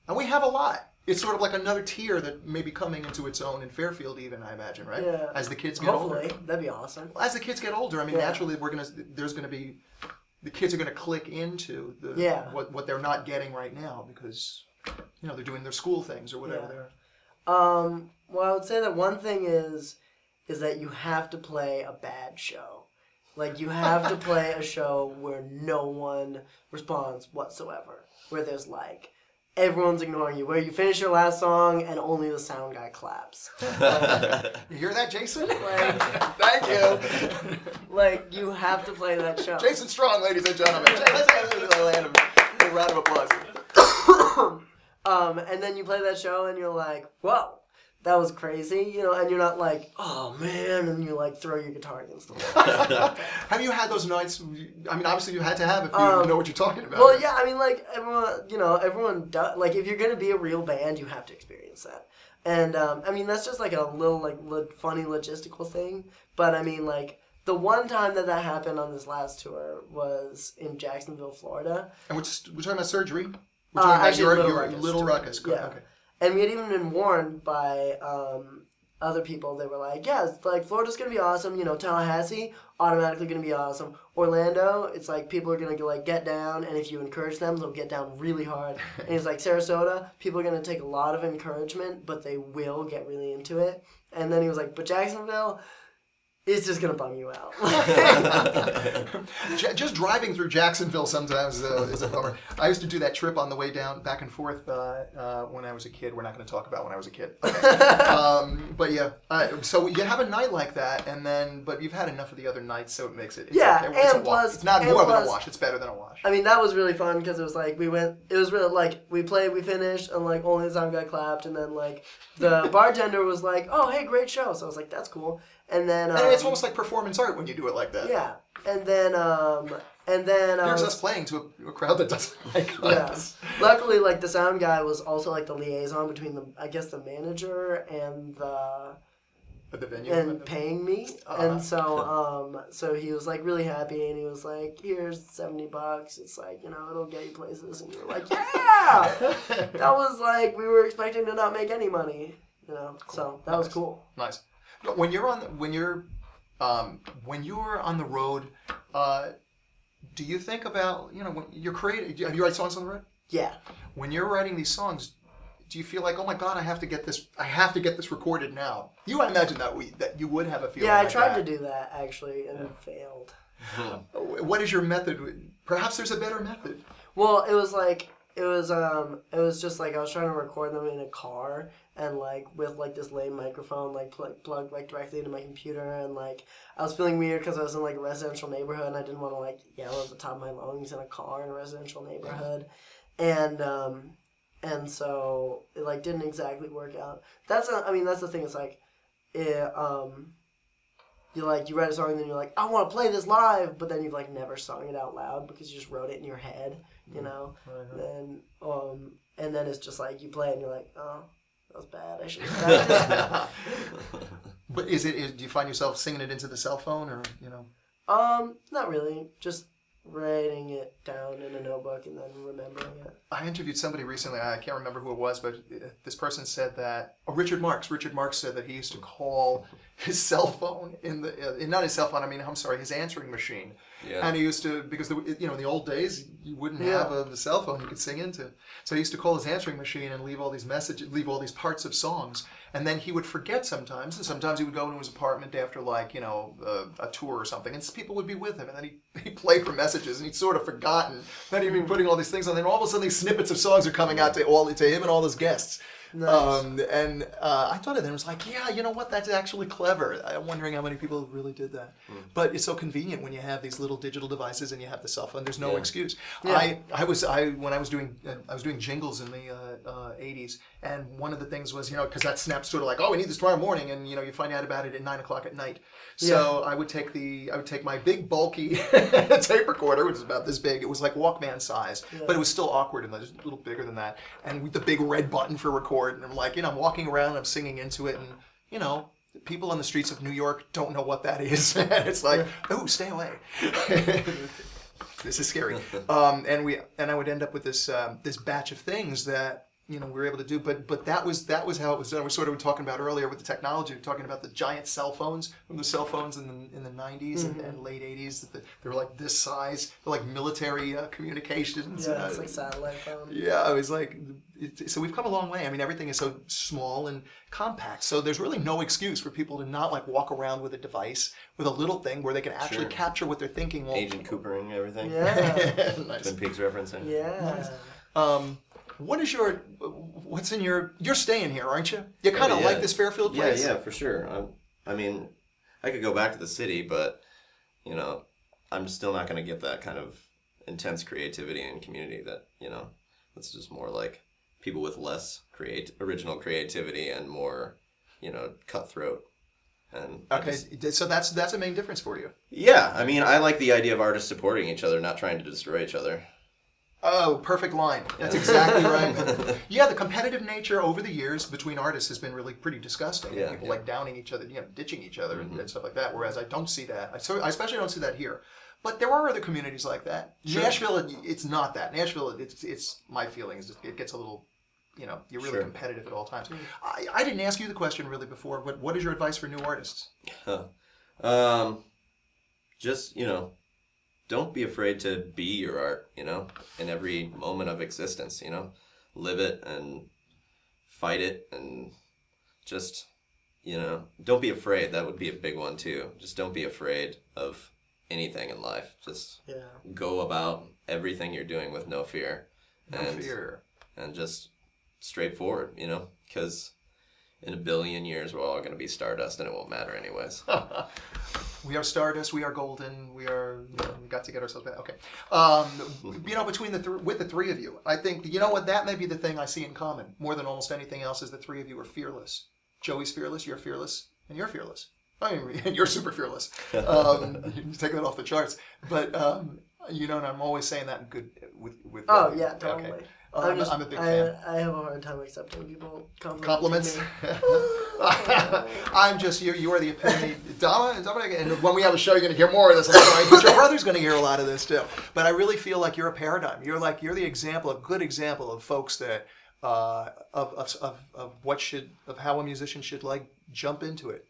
And we have a lot. It's sort of like another tier that may be coming into its own in Fairfield, even, I imagine, right? Yeah. As the kids get Hopefully, older. that'd be awesome. Well, as the kids get older, I mean, naturally, the kids are gonna click into what they're not getting right now because, you know, they're doing their school things or whatever they're. Well, I would say that one thing is that you have to play a bad show. Like, you have to play a show where no one responds whatsoever. Where there's, like, everyone's ignoring you. Where you finish your last song and only the sound guy claps. You hear that, Jason? Like, thank you. Like, you have to play that show. Jason Strong, ladies and gentlemen. Let's give a round of applause. And then you play that show and you're like, whoa. That was crazy, you know, and you're not like, oh man, and you like throw your guitar against the wall. Have you had those nights? I mean, obviously you had to have if you know what you're talking about. Well, yeah, I mean, like everyone does. Like, if you're gonna be a real band, you have to experience that. And I mean, that's just like a little like funny logistical thing. But I mean, like the one time that happened on this last tour was in Jacksonville, Florida. And we're talking about surgery. We're talking about actually, Little Ruckus. Good. Yeah. Okay. And we had even been warned by other people. They were like, yeah, it's like Florida's going to be awesome. You know, Tallahassee, automatically going to be awesome. Orlando, it's like people are going to like get down. And if you encourage them, they'll get down really hard. And he's like, Sarasota, people are going to take a lot of encouragement, but they will get really into it. And then he was like, but Jacksonville, it's just going to bum you out. Just driving through Jacksonville sometimes is a bummer. I used to do that trip on the way down, back and forth when I was a kid. We're not going to talk about when I was a kid. Okay. But yeah, so you have a night like that, but you've had enough of the other nights, so it makes it. It's yeah, okay. It's and plus, it's not more than a wash. It's better than a wash. I mean, that was really fun because it was like it was really like we played, we finished, and like only the sound guy clapped, and then like the bartender was like, "Oh, hey, great show!" So I was like, "That's cool." And then and it's almost like performance art when you do it like that. Yeah, and then there's us playing to a crowd that doesn't like us. Yeah. Luckily, like the sound guy was also like the liaison between the manager and the venue and paying me, and so he was like really happy, and he was like, "Here's $70. It's like, you know, it'll get you places," and you were like, "Yeah!" That was like we were expecting to not make any money, you know. Cool. So that was cool. Nice. When you're on the road, do you think about, you know, when you're creating? Do you write songs on the road? Yeah. When you're writing these songs, do you feel like, oh my God, I have to get this recorded now? I imagine that you would have a feeling. Yeah, I like tried that. to do that actually and failed. What is your method? Perhaps there's a better method. Well, it was just like I was trying to record them in a car and like with like this lame microphone like plugged like directly into my computer, and like I was feeling weird because I was in like a residential neighborhood and I didn't want to like yell at the top of my lungs in a car in a residential neighborhood, and and so it like didn't exactly work out. That's not, I mean, that's the thing. It's like, you write a song and then you're like, I want to play this live, but then you've like never sung it out loud because you just wrote it in your head, you know. Then and then it's just like you play it and you're like, oh, that was bad. I should have practiced. But do you find yourself singing it into the cell phone, or you know? Not really. Just writing it down in a notebook and then remembering it. I interviewed somebody recently. I can't remember who it was, but this person said that Richard Marx. Richard Marx said that he used to call his cell phone not his cell phone. I mean, I'm sorry, his answering machine. Yeah. And he used to, because in the old days you wouldn't have a cell phone you could sing into. So he used to call his answering machine and leave all these messages, leave all these parts of songs, and then he would forget sometimes. And sometimes he would go into his apartment after a tour or something, and people would be with him, and then he'd play for messages, and he'd sort of forgotten. Then he'd be putting all these things on, and all of a sudden these snippets of songs are coming out to him and all his guests. Nice. I thought of it and was like, yeah, you know what? That's actually clever. I'm wondering how many people really did that. But it's so convenient when you have these little digital devices and you have the cell phone. There's no excuse. Yeah. When I was doing jingles in the 80s, and one of the things was, because that snaps sort of like, oh, we need this tomorrow morning, and you find out about it at 9 o'clock at night. So I would take my big bulky tape recorder, which is about this big. It was like Walkman size, but it was still awkward and just a little bigger than that. And with the big red button for record, and I'm like, I'm walking around, I'm singing into it, and people on the streets of New York don't know what that is. And it's like, oh, stay away. This is scary. And I would end up with this batch of things that we were able to do, but that was how it was done. We sort of were talking about earlier with the technology, talking about the giant cell phones from the cell phones in the 90s and late 80s. They were like this size, they're like military communications. Yeah, it's like satellite phone. Yeah, I was like, so we've come a long way. I mean, everything is so small and compact, so there's really no excuse for people to not like walk around with a device with a little thing where they can actually capture what they're thinking. Agent Coopering everything. Yeah. Nice. Twin Peaks referencing. Yeah. Nice. What's in you're staying here, aren't you? You kind of like this Fairfield place? Yeah, for sure. I mean, I could go back to the city, but, I'm still not going to get that kind of intense creativity and community that, it's just more like people with less original creativity and more, cutthroat. And so that's a main difference for you. Yeah, I mean, I like the idea of artists supporting each other, not trying to destroy each other. Oh, perfect line. That's exactly right. Yeah, the competitive nature over the years between artists has been really pretty disgusting. Yeah, people like downing each other, ditching each other and stuff like that. Whereas I don't see that. I especially don't see that here. But there are other communities like that. Sure. Nashville, it's not that. Nashville, it's my feeling is it gets a little, you're really competitive at all times. I didn't ask you the question really before, but what is your advice for new artists? Just, don't be afraid to be your art, in every moment of existence, live it and fight it and just, don't be afraid. That would be a big one too. Just don't be afraid of anything in life. Just go about everything you're doing with no fear. And just straightforward, because in a billion years we're all going to be stardust and it won't matter anyways. We are stardust. We are golden. We got to get ourselves back. Okay. With the three of you, I think what that may be the thing I see in common more than almost anything else is the three of you are fearless. Joey's fearless. You're fearless, and you're fearless. I mean, you're super fearless. You take that off the charts. But and I'm always saying that in good with. Oh yeah, totally. Okay. I'm a big fan. I have a hard time accepting people compliments. I'm just you are the epitome. Dominic, and when we have a show, you're going to hear more of this. I'm sorry, but your brother's going to hear a lot of this too. But I really feel like you're a paradigm. You're the example, a good example of folks that of how a musician should like jump into it.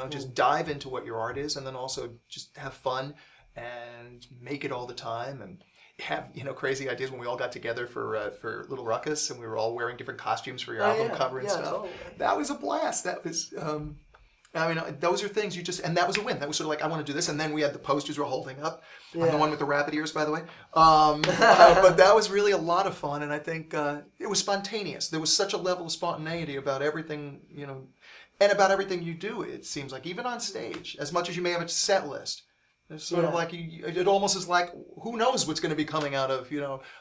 Just dive into what your art is, and then also just have fun and make it all the time and have crazy ideas. When we all got together for Little Ruckus and we were all wearing different costumes for your album cover and stuff. Totally. That was a blast. That was those are things and that was a win. That was sort of like, I want to do this. And then we had the posters we're holding up. Yeah. I'm the one with the rabbit ears, by the way. But that was really a lot of fun, and I think it was spontaneous. There was such a level of spontaneity about everything, and about everything you do. It seems like, even on stage, as much as you may have a set list, It's sort of like it almost is like who knows what's going to be coming out of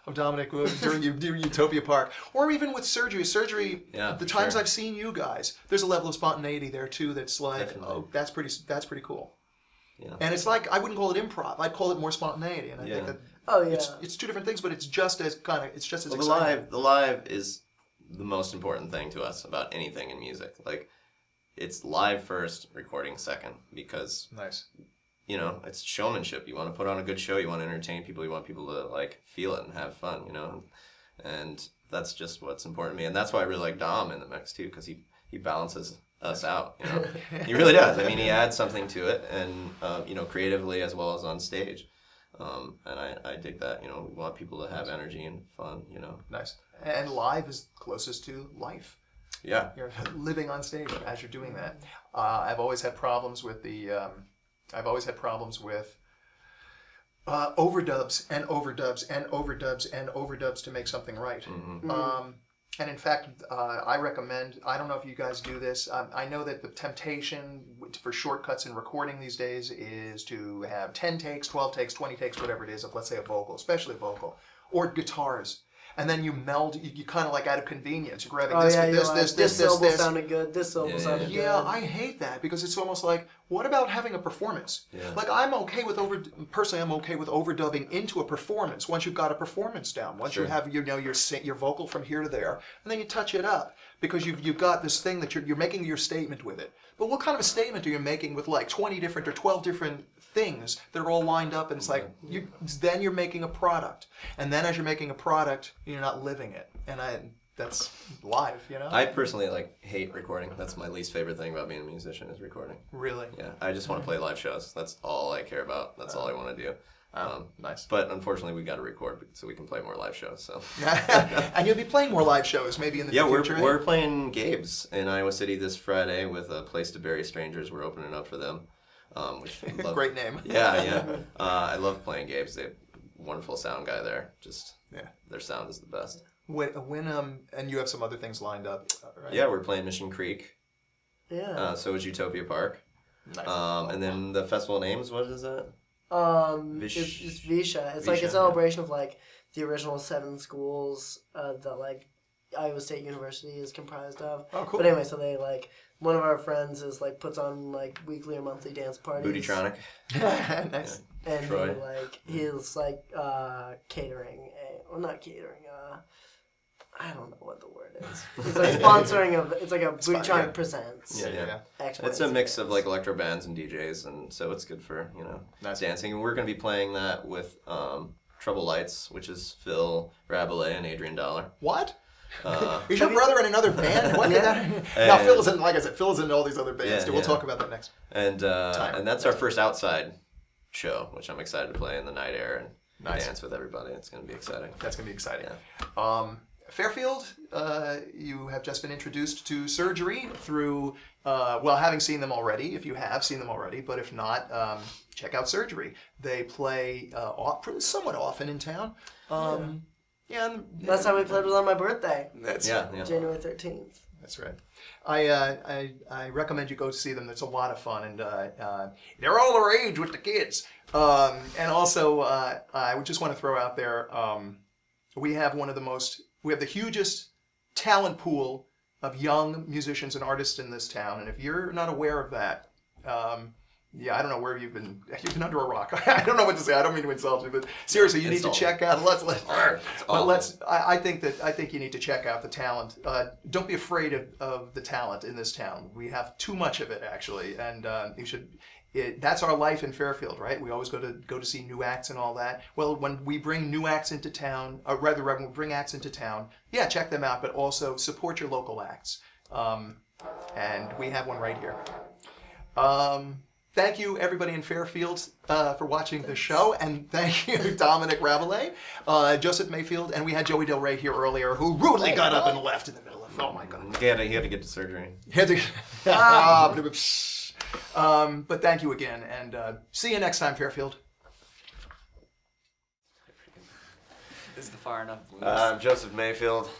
of Dominic during Utopia Park, or even with surgery. The times I've seen you guys, there's a level of spontaneity there too. That's like, oh, that's pretty cool. Yeah. And it's like I wouldn't call it improv. I'd call it more spontaneity. And I think that it's two different things, but it's just as exciting. The live is the most important thing to us about anything in music. Like, it's live first, recording second, because nice. It's showmanship. You want to put on a good show. You want to entertain people. You want people to like feel it and have fun. And that's just what's important to me. And that's why I really like Dom in the mix too, because he balances us out. He really does. I mean, he adds something to it, and creatively as well as on stage. And I dig that. We want people to have energy and fun. Nice. And live is closest to life. Yeah. You're living on stage as you're doing that. I've always had problems with overdubs and overdubs and overdubs and overdubs to make something right. Mm-hmm. And in fact, I recommend, I don't know if you guys do this, I know that the temptation for shortcuts in recording these days is to have 10 takes, 12 takes, 20 takes, whatever it is, of let's say a vocal, especially a vocal, or guitars. And then you meld, you kind of like out of convenience, you're grabbing this syllable sounded good, this syllable sounded good. Yeah, I hate that because it's almost like, what about having a performance? Yeah. Like I'm okay with overdubbing into a performance once you've got a performance down. Once you have your vocal from here to there, and then you touch it up because you've got this thing that you're making your statement with it. But what kind of a statement are you making with like 20 different or 12 different things that are all lined up, and it's like then you're making a product, and then as you're making a product, you're not living it, and that's live, I personally hate recording. That's my least favorite thing about being a musician is recording. Really? Yeah, I just want to play live shows. That's all I care about. That's all I want to do. Nice. But unfortunately, we got to record so we can play more live shows. So. And you'll be playing more live shows maybe in the future. Yeah, we're playing Gabe's in Iowa City this Friday with A Place to Bury Strangers. We're opening up for them. Which I love. Great name. Yeah. I love playing Gabe's. They have a wonderful sound guy there. Their sound is the best. And you have some other things lined up, right? Yeah, we're playing Mission Creek. Yeah. So is Utopia Park. Nice. And then the festival names, what is that? It's Visha. It's like a celebration of the original 7 schools that Iowa State University is comprised of. Oh, cool. But anyway, so they one of our friends is puts on weekly or monthly dance parties. Bootytronic. Nice. Yeah. And Troy. he's catering. Well, not catering. I don't know what the word is. It's sponsoring of. It's like a Bootytronic presents. Yeah. It's a mix of electro bands and DJs, and so it's good for nice. Dancing. And we're going to be playing that with Trouble Lights, which is Phil Rabelais and Adrian Dollar. What? Is your brother in another band? What? Now Phil is in, like I said, Phil is in all these other bands too. We'll talk about that next. And that's our first outside show, which I'm excited to play in the night air and dance with everybody. It's going to be exciting. That's going to be exciting. Yeah. Fairfield, you have just been introduced to Surgery through, having seen them already, if you have seen them already, but if not, check out Surgery. They play somewhat often in town. Last time we played was on my birthday. That's January 13th. That's right. I recommend you go see them. It's a lot of fun, and they're all our age with the kids. And also, I would just want to throw out there, we have the hugest talent pool of young musicians and artists in this town, and if you're not aware of that, I don't know where you've been under a rock. I don't know what to say. I don't mean to insult you, but seriously, you need to check out. I think you need to check out the talent. Don't be afraid of the talent in this town. We have too much of it actually, and you should. That's our life in Fairfield, right? We always go to see new acts and all that. Well, when we bring new acts into town, or rather when we bring acts into town, check them out, but also support your local acts. And we have one right here. Thank you, everybody in Fairfield, for watching the show, and thank you, Dominic Rabelais, Joseph Mayfield, and we had Joey Del Rey here earlier, who rudely got up and left in the middle of. Oh my God! He had to get to surgery. But thank you again, and see you next time, Fairfield. Is the far enough? I'm Joseph Mayfield.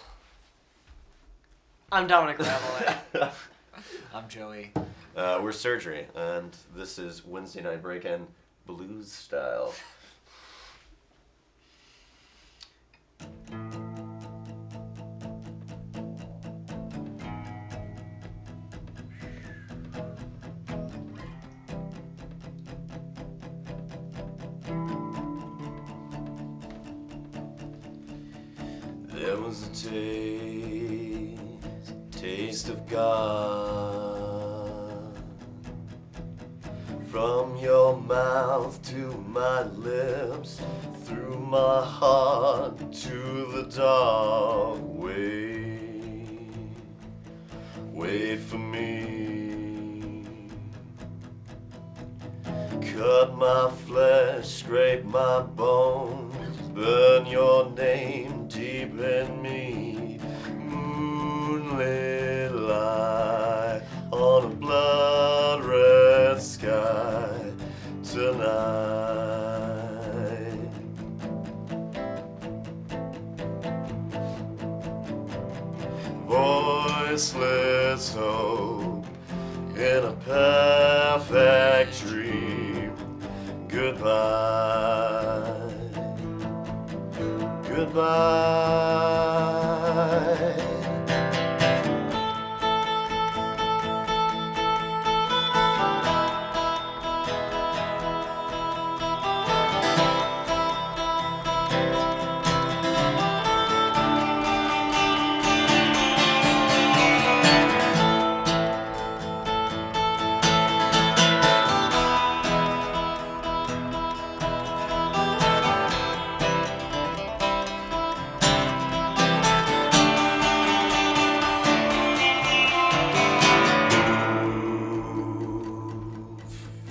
I'm Dominic Rabelais. I'm Joey. We're Surgery, and this is Wednesday Night Break-In. blues style. There was a taste of God from your mouth to my lips, through my heart to the dark. Wait for me. Cut my flesh, scrape my bones, burn your name deep in me. Moonlit light on a blood red sky tonight. Voiceless hope in a perfect dream. Goodbye, goodbye.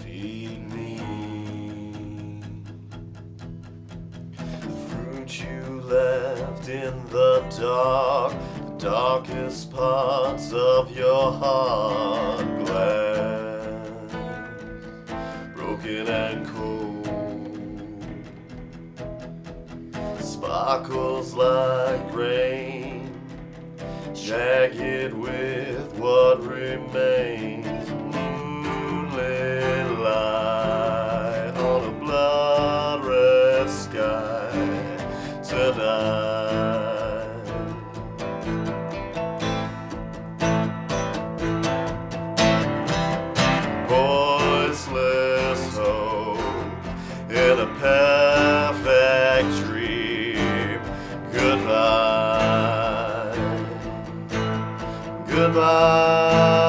Feed me the fruit you left in the darkest parts of your heart. Glass, broken and cold, sparkles like rain, jagged with what remains. Moonlit light on a blood red sky tonight. Voiceless hope in a perfect dream. Goodbye, goodbye.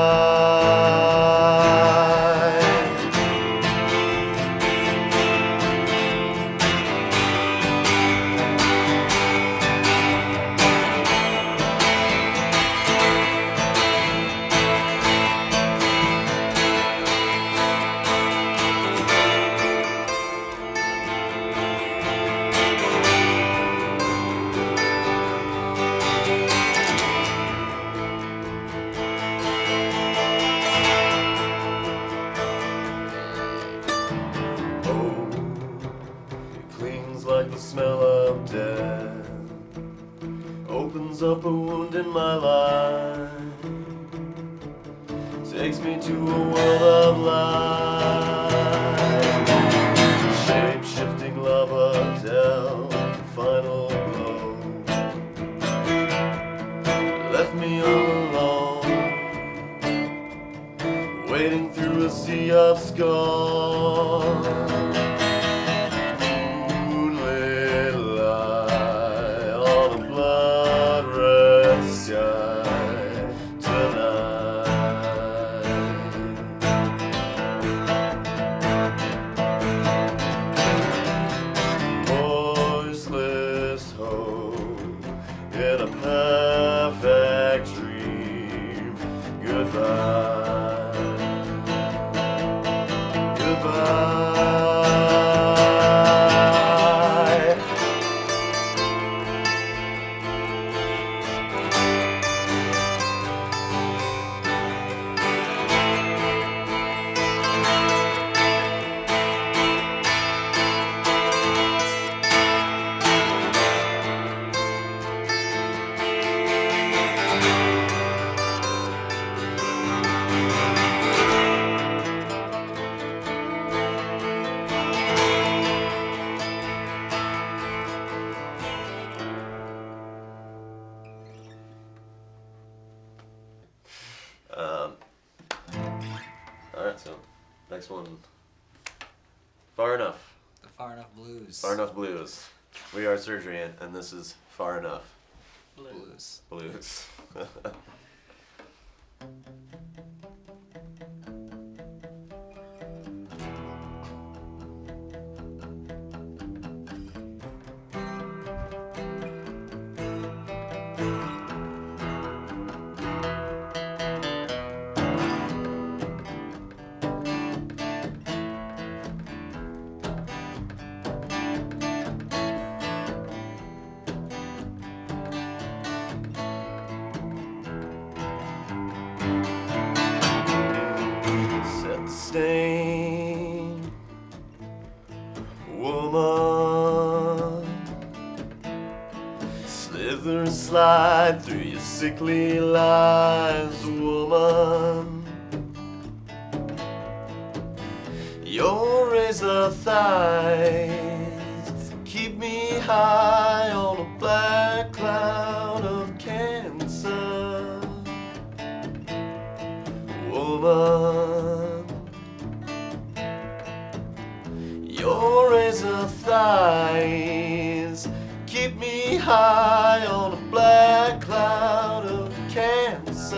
Like the smell of death opens up a wound in my life, takes me to a world of light. Shape-shifting lover dealt the final blow, left me all alone, wading through a sea of scars. In a perfect dream. Goodbye, goodbye. Next one. Far Enough. The Far Enough Blues. Far Enough Blues. We are Surgery, and this is Far Enough Blues. Blues. Set the stain, woman. Slither and slide through your sickly lies, woman. Your razor thighs keep me high on a black cloud of cancer, woman. Your razor thighs keep me high on a black cloud of cancer,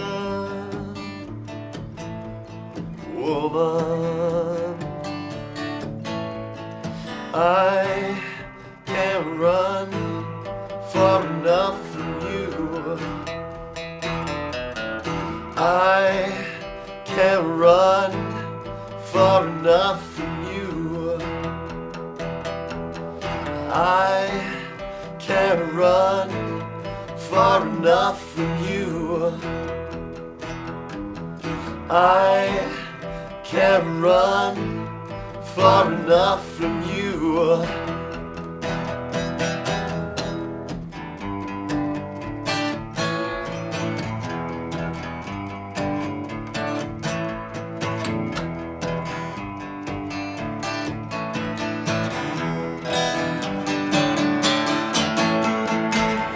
woman. I can't run far enough from you. I can't run far enough from you. I can't run far enough from you. I can't run far enough from you.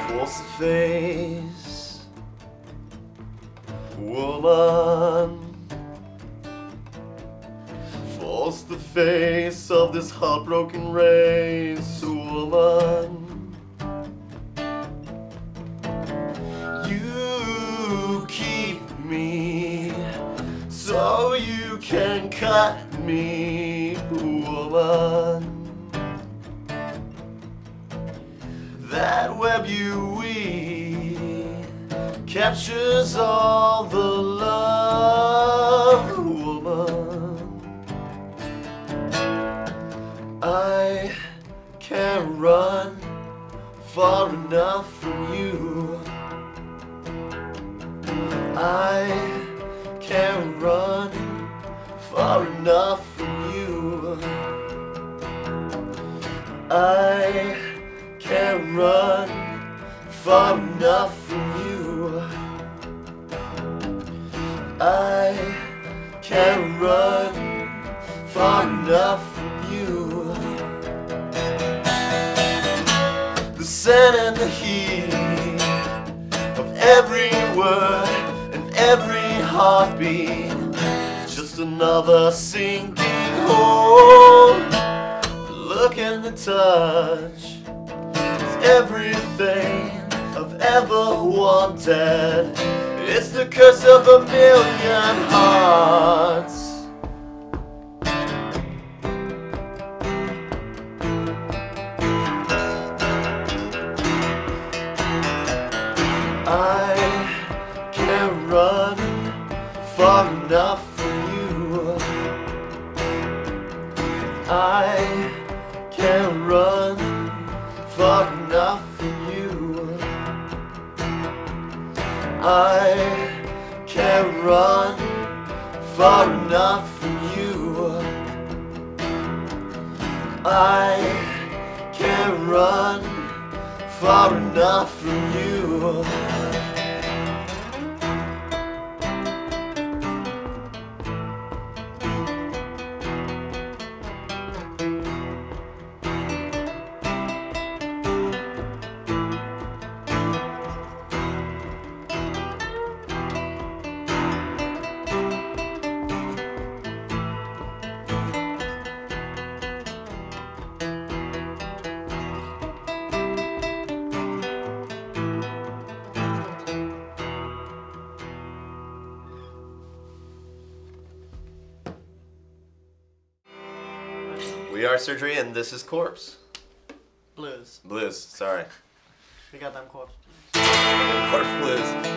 Force the face, woman. Force the face of this heartbroken race, woman. You keep me so you can cut me, woman. That web you weave captures all the love, woman. I can't run far enough from you. I can't run far enough from you. I can't run far enough from you. I can't run far enough from you. The scent and the heat of every word and every heartbeat, just another sinking hole. The look and the touch is everything I've ever wanted. It's the curse of a million hearts. I can't run far enough from you. I can't run far enough from you. I can't run far enough from you. I can't run far enough from you. We are Surgery, and this is Corpse. Blues. Blues, sorry. We got them corpse. Corpse Blues.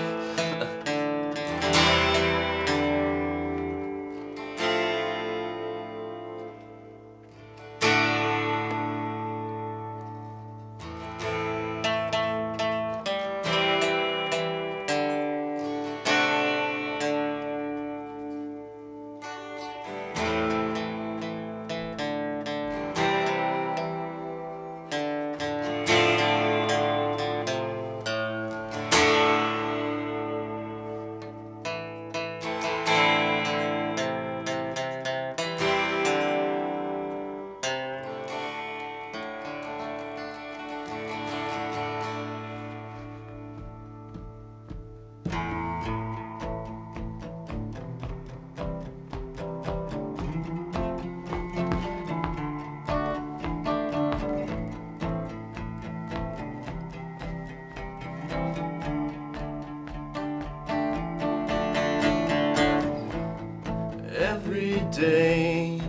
Every day,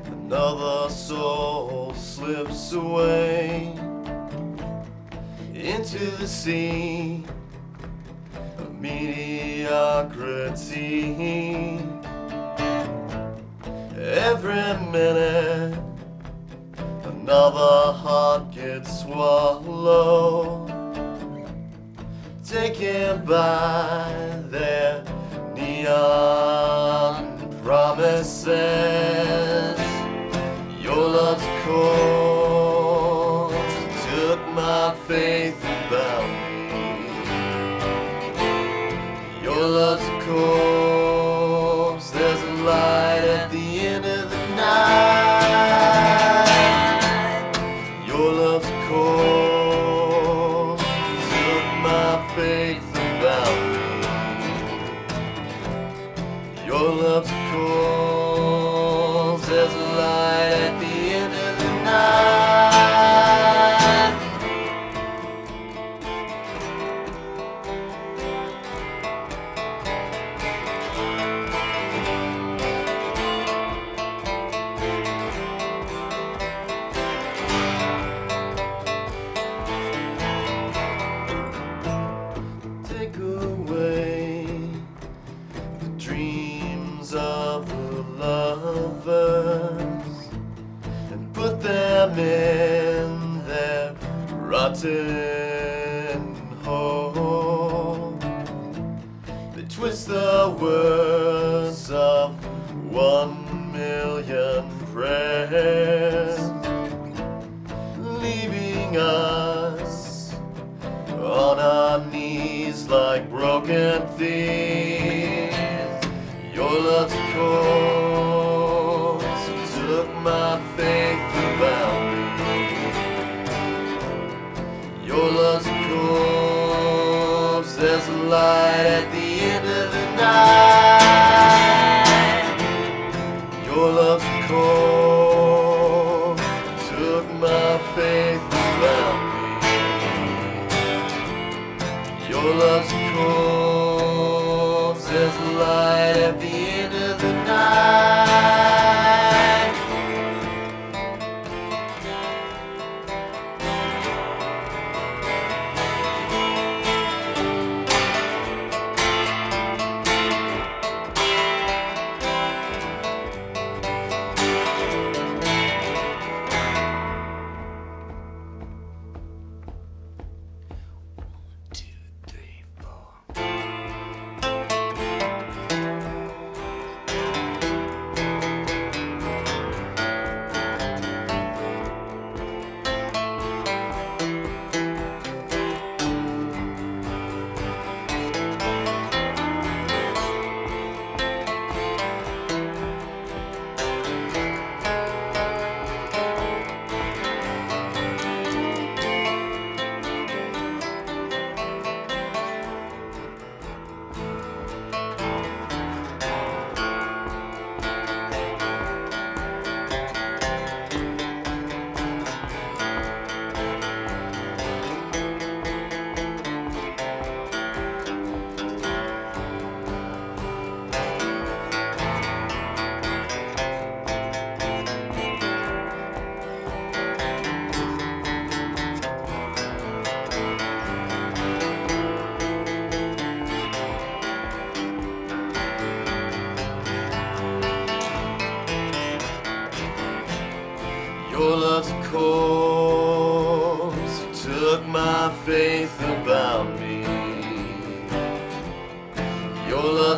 another soul slips away into the sea of mediocrity. Every minute, another heart gets swallowed, taken by their neon promises. Your love's cold took my faith and bound me. Your love's cold, there's a light at the end of the night. Your love's cold took my faith and bound me. Your love's cold, there's a light at the end of the night. Take away the dreams of the lovers and put them in their rotten home. They twist the words of 1,000,000 prayers, leaving us on our knees like broken thieves. Your love's cold took my faith and bound me. Your love's cold, there's a light at the end of the night. Your love's cold took my faith and bound me. Your love's cold, there's a light at the end of the night.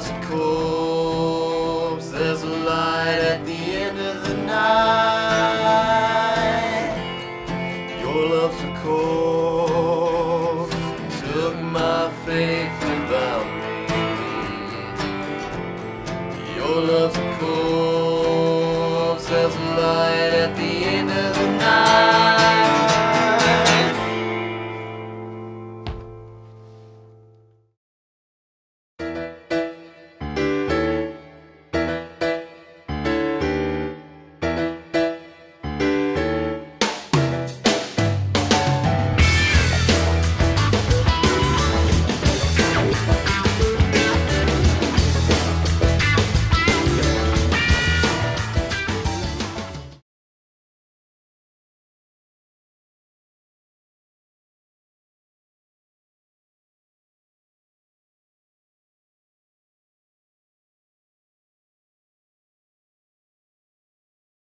love's a corpse, there's a light at the end of the night. Your love's a corpse, took my faith and bound me. Your love's a corpse, there's a light at the